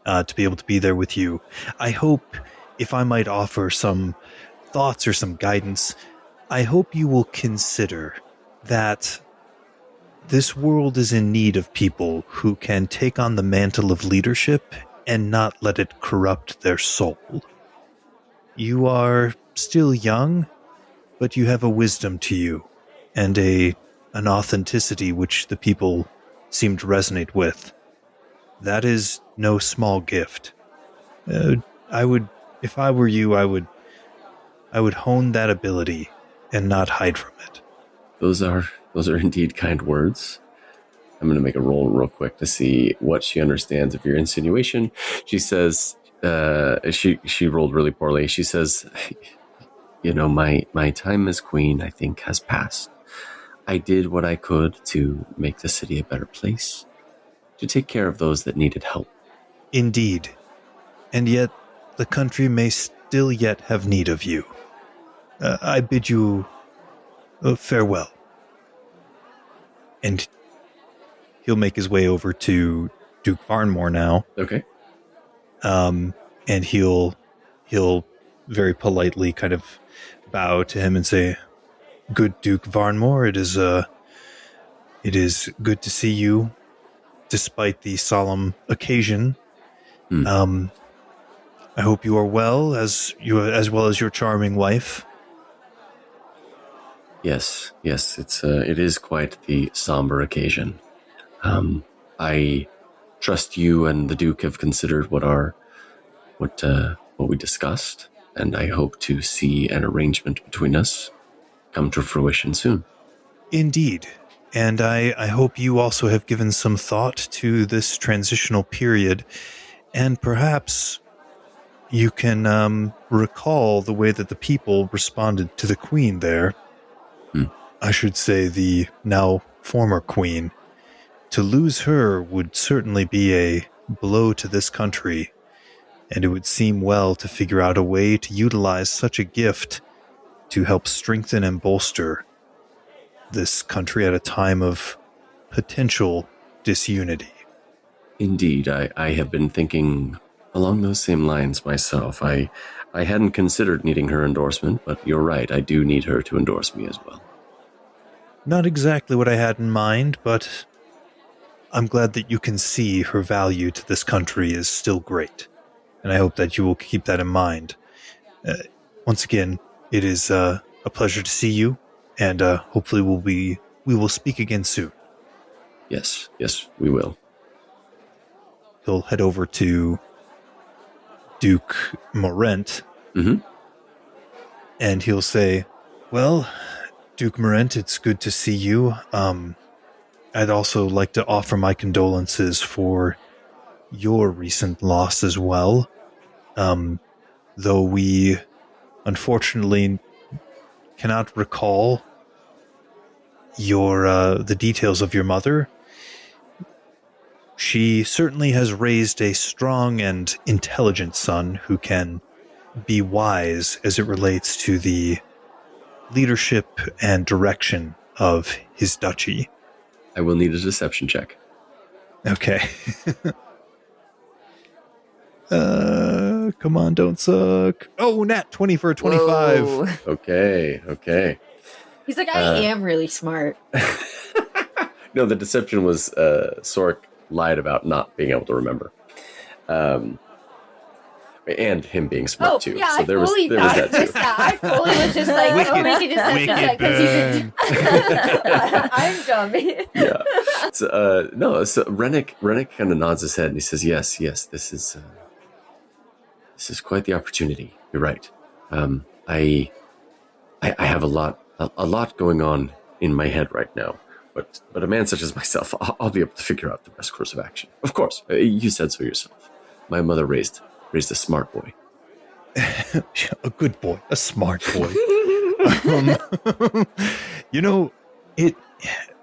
to be able to be there with you. I hope, if I might offer some thoughts or some guidance, I hope you will consider that this world is in need of people who can take on the mantle of leadership and not let it corrupt their soul. You are still young, but you have a wisdom to you and an authenticity which the people seem to resonate with. That is no small gift. If I were you, I would hone that ability and not hide from it. Those are indeed kind words. I'm going to make a roll real quick to see what she understands of your insinuation. She says, she rolled really poorly. She says, my time as queen, I think, has passed. I did what I could to make the city a better place, to take care of those that needed help. Indeed. And yet, the country may still yet have need of you. I bid you farewell. And he'll make his way over to Duke Varnmore now. Okay. And he'll very politely kind of bow to him and say, Good Duke Varnmore, it is good to see you, despite the solemn occasion. I hope you are well, as well as your charming wife. Yes, it is quite the somber occasion. I trust you and the Duke have considered what we discussed, and I hope to see an arrangement between us come to fruition soon. Indeed. And I hope you also have given some thought to this transitional period, and perhaps you can recall the way that the people responded to the queen there. I should say the now former queen. To lose her would certainly be a blow to this country, and it would seem well to figure out a way to utilize such a gift to help strengthen and bolster this country at a time of potential disunity. Indeed, I have been thinking along those same lines myself. I hadn't considered needing her endorsement, but you're right, I do need her to endorse me as well. Not exactly what I had in mind, but I'm glad that you can see her value to this country is still great, and I hope that you will keep that in mind. Once again, it is a pleasure to see you, and hopefully we will speak again soon. Yes, we will. He'll head over to Duke Morent, and he'll say, "Well, Duke Morent, it's good to see you. I'd also like to offer my condolences for your recent loss as well. Though we unfortunately cannot recall the details of your mother, she certainly has raised a strong and intelligent son who can be wise as it relates to the leadership and direction of his duchy." I will need a deception check. Okay. Come on, don't suck. Oh, nat 20 for a 25. Whoa. Okay. He's like, I am really smart. No, the deception was Sork lied about not being able to remember. And him being smart too. Yeah, so there was that too. I fully was just like, make a deception check because I'm dumb. Yeah. So Rennick kind of nods his head and he says, yes, this is quite the opportunity. You're right. I have a lot going on in my head right now, but a man such as myself, I'll be able to figure out the best course of action. Of course, you said so yourself. My mother raised a smart boy. A good boy, a smart boy.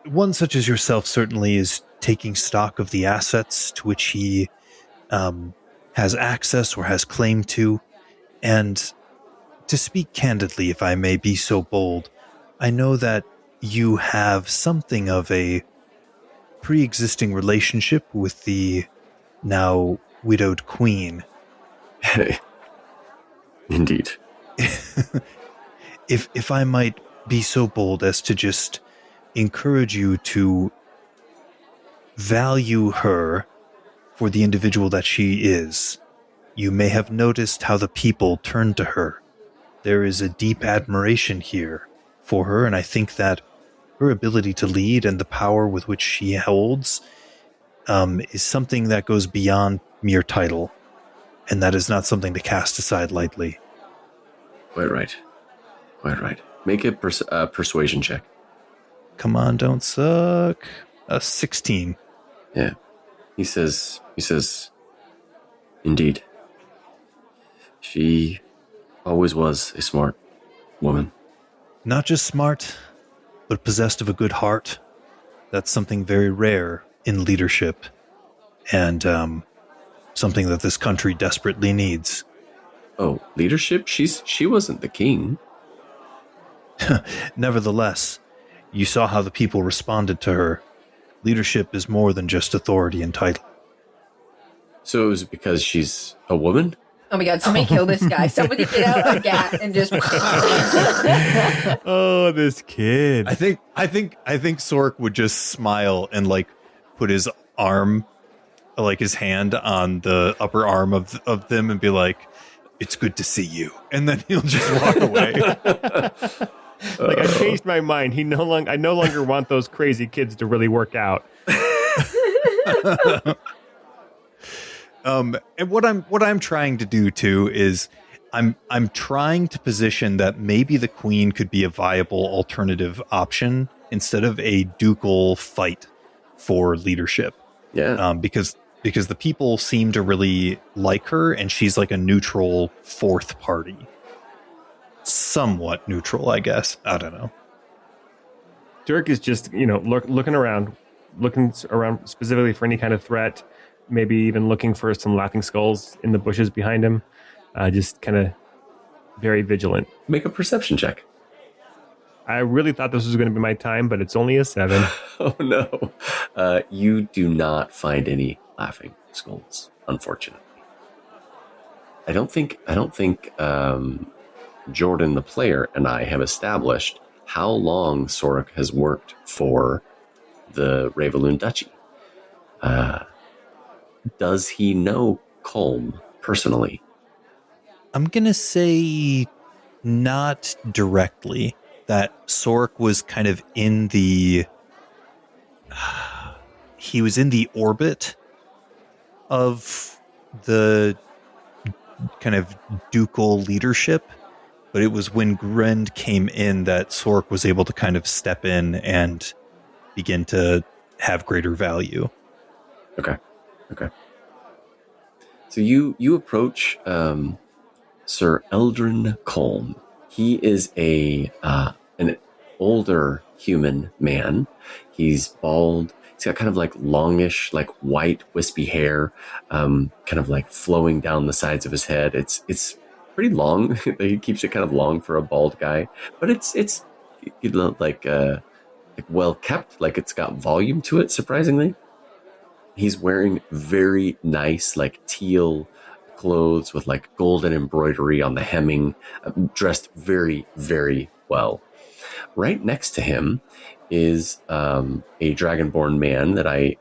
One such as yourself certainly is taking stock of the assets to which he has access or has claim to. And to speak candidly, if I may be so bold, I know that you have something of a pre-existing relationship with the now widowed queen. Indeed. If I might be so bold as to just encourage you to value her for the individual that she is, you may have noticed how the people turned to her. There is a deep admiration here for her, and I think that her ability to lead and the power with which she holds is something that goes beyond mere title, and that is not something to cast aside lightly. Quite right. Make a persuasion check. Come on, don't suck. 16. Yeah. He says, indeed. She always was a smart woman. Not just smart, but possessed of a good heart. That's something very rare in leadership, and something that this country desperately needs. Oh, leadership? She wasn't the king. Nevertheless, you saw how the people responded to her. Leadership is more than just authority and title. So it was because she's a woman? Oh my god, somebody kill this guy. Somebody get out a gat and just Oh, this kid. I think Sork would just smile and put his arm, his hand on the upper arm of them and be like, "It's good to see you." And then he'll just walk away. I changed my mind. I no longer want those crazy kids to really work out. And what I'm trying to do too is I'm trying to position that maybe the queen could be a viable alternative option instead of a ducal fight for leadership. Yeah. Because because the people seem to really like her, and she's like a neutral fourth party. Somewhat neutral, I guess. I don't know. Dirk is just, looking around specifically for any kind of threat, maybe even looking for some laughing skulls in the bushes behind him. Just kind of very vigilant. Make a perception check. I really thought this was going to be my time, but it's only a 7. Oh no. You do not find any laughing skulls, unfortunately. I don't think Jordan the player and I have established how long Sorek has worked for the Revaloon Duchy. Does he know Colm personally? I'm going to say not directly. That Sorek was kind of in the... he was in the orbit of the kind of ducal leadership, but it was when Grend came in that Sorek was able to kind of step in and begin to have greater value. Okay. So you approach Sir Eldrin Colm. He is an older human man. He's bald. He's got kind of like longish, like white, wispy hair, kind of like flowing down the sides of his head. It's pretty long. He keeps it kind of long for a bald guy, but it's like well kept. Like it's got volume to it. Surprisingly, he's wearing very nice, like teal clothes with like golden embroidery on the hemming, dressed very, very well. Right next to him is a dragonborn man that I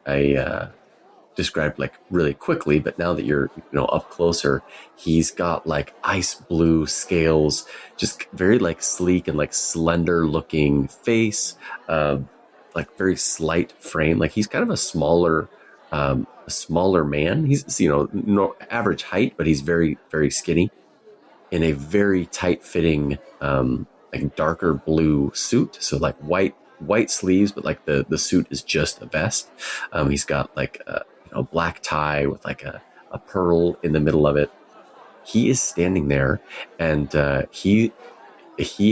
described like really quickly, but now that you're up closer, he's got like ice blue scales, just very like sleek and like slender looking face, like very slight frame. Like he's kind of a smaller man. He's no average height, but he's very, very skinny in a very tight fitting like darker blue suit. So like white sleeves, but like the suit is just a vest. He's got like a black tie with like a pearl in the middle of it. He is standing there, and he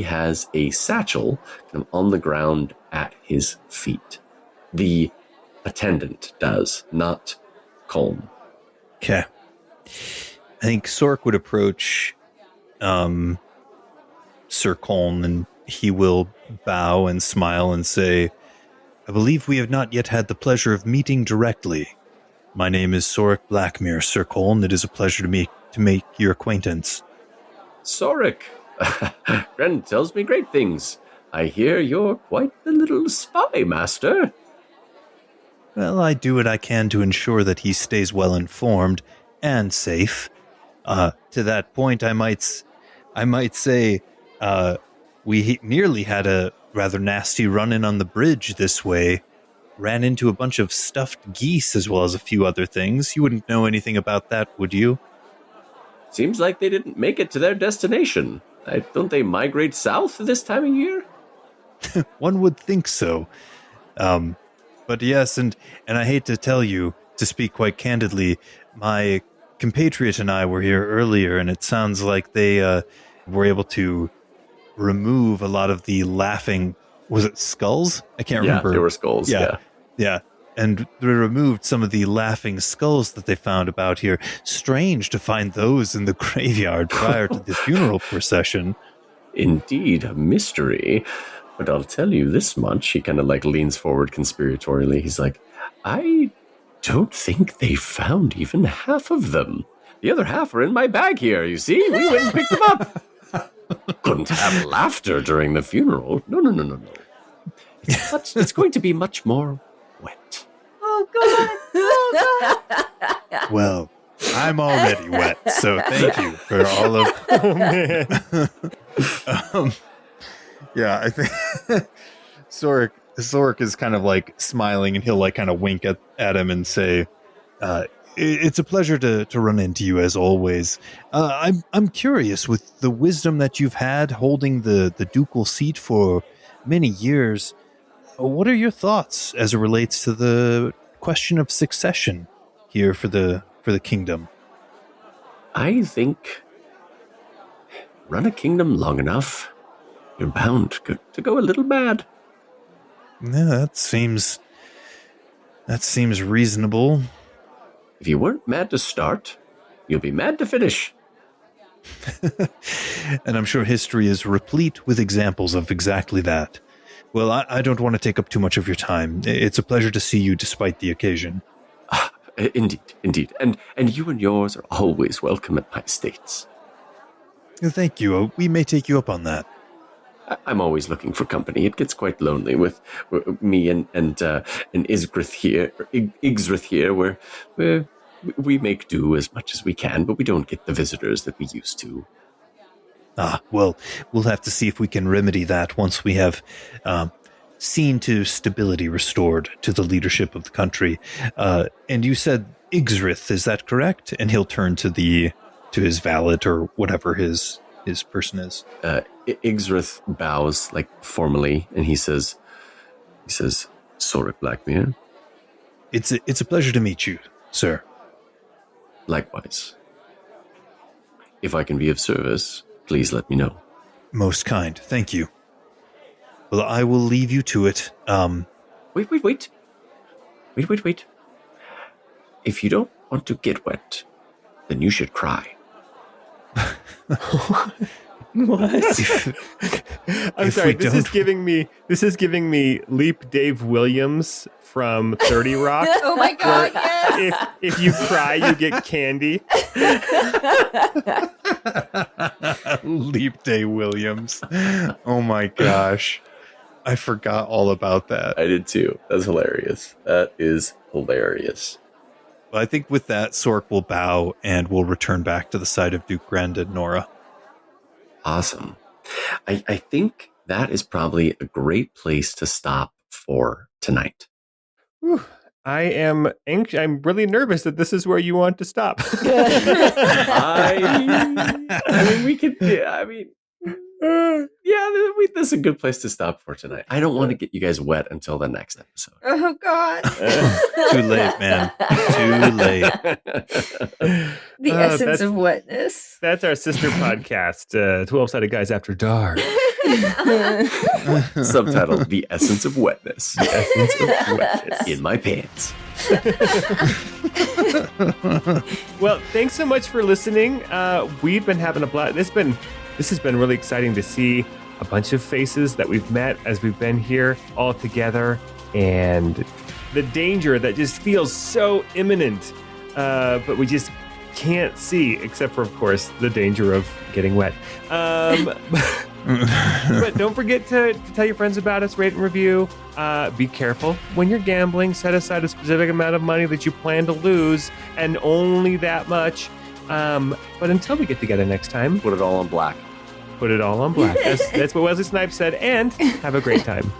has a satchel kind of on the ground at his feet. The attendant does, not Colm. Okay. I think Sorek would approach Sir Colm, and he will bow and smile and say, "I believe we have not yet had the pleasure of meeting directly. My name is Sorek Blackmere, Sir Colm. It is a pleasure to make your acquaintance." Sorek, Gren tells me great things. I hear you're quite the little spy master. Well, I do what I can to ensure that he stays well informed and safe. To that point, I might say we nearly had a rather nasty run-in on the bridge this way. Ran into a bunch of stuffed geese as well as a few other things. You wouldn't know anything about that, would you? Seems like they didn't make it to their destination. Don't they migrate south this time of year? One would think so. But yes, and I hate to tell you, to speak quite candidly, my compatriot and I were here earlier, and it sounds like they were able to remove a lot of the laughing... Was it skulls? I can't remember. Yeah, they were skulls, Yeah. And they removed some of the laughing skulls that they found about here. Strange to find those in the graveyard prior to the funeral procession. Indeed, a mystery. But I'll tell you this much. He kind of like leans forward conspiratorially. He's like, I don't think they found even half of them. The other half are in my bag here, you see? We went and picked them up. Couldn't have laughter during the funeral. No. It's going to be much more wet. Oh, God. Well, I'm already wet, so thank you for all of... Oh, man. Yeah, I think Sorek is kind of like smiling, and he'll like kind of wink at him and say, it's a pleasure to run into you as always. I'm curious, with the wisdom that you've had holding the ducal seat for many years, what are your thoughts as it relates to the question of succession? here for the kingdom? I think run a kingdom long enough, you're bound to go a little mad. Yeah, that seems reasonable. If you weren't mad to start, you'll be mad to finish. And I'm sure history is replete with examples of exactly that. Well, I don't want to take up too much of your time. It's a pleasure to see you despite the occasion. Indeed. And you and yours are always welcome at my estates. Thank you. We may take you up on that. I'm always looking for company. It gets quite lonely with me and Isgrith here, where we make do as much as we can, but we don't get the visitors that we used to. Well, we'll have to see if we can remedy that once we have seen to stability restored to the leadership of the country. And you said Isgrith, is that correct? And he'll turn to his valet or whatever his person is. Isgrith bows formally, and he says, "Sorek Blackmere." It's a pleasure to meet you, sir. Likewise. If I can be of service, please let me know. Most kind. Thank you. Well, I will leave you to it. Wait. If you don't want to get wet, then you should cry. What? I'm sorry. This is giving me Leap Dave Williams from 30 Rock. Oh my God! Yes. If you cry, you get candy. Leap Day Williams. Oh my gosh. I forgot all about that. I did too. That's hilarious. That is hilarious. Well, I think with that, Sork will bow and will return back to the side of Duke Grand and Nora. Awesome. I think that is probably a great place to stop for tonight. Whew. I am anxious. I'm really nervous that this is where you want to stop. We could. This is a good place to stop for tonight. I don't want to get you guys wet until the next episode. Oh God! Too late, man. Too late. The essence of wetness. That's our sister podcast, 12-Sided Guys After Dark. Subtitle: The Essence of Wetness. The Essence of Wetness in my pants. Well, thanks so much for listening. We've been having a blast. This has been really exciting to see a bunch of faces that we've met as we've been here all together, and the danger that just feels so imminent, but we just can't see, except for, of course, the danger of getting wet. But don't forget to tell your friends about us, rate and review. Be careful when you're gambling. Set aside a specific amount of money that you plan to lose, and only that much. But until we get together next time, Put it all on black. Put it all on black. That's what Wesley Snipes said, and have a great time.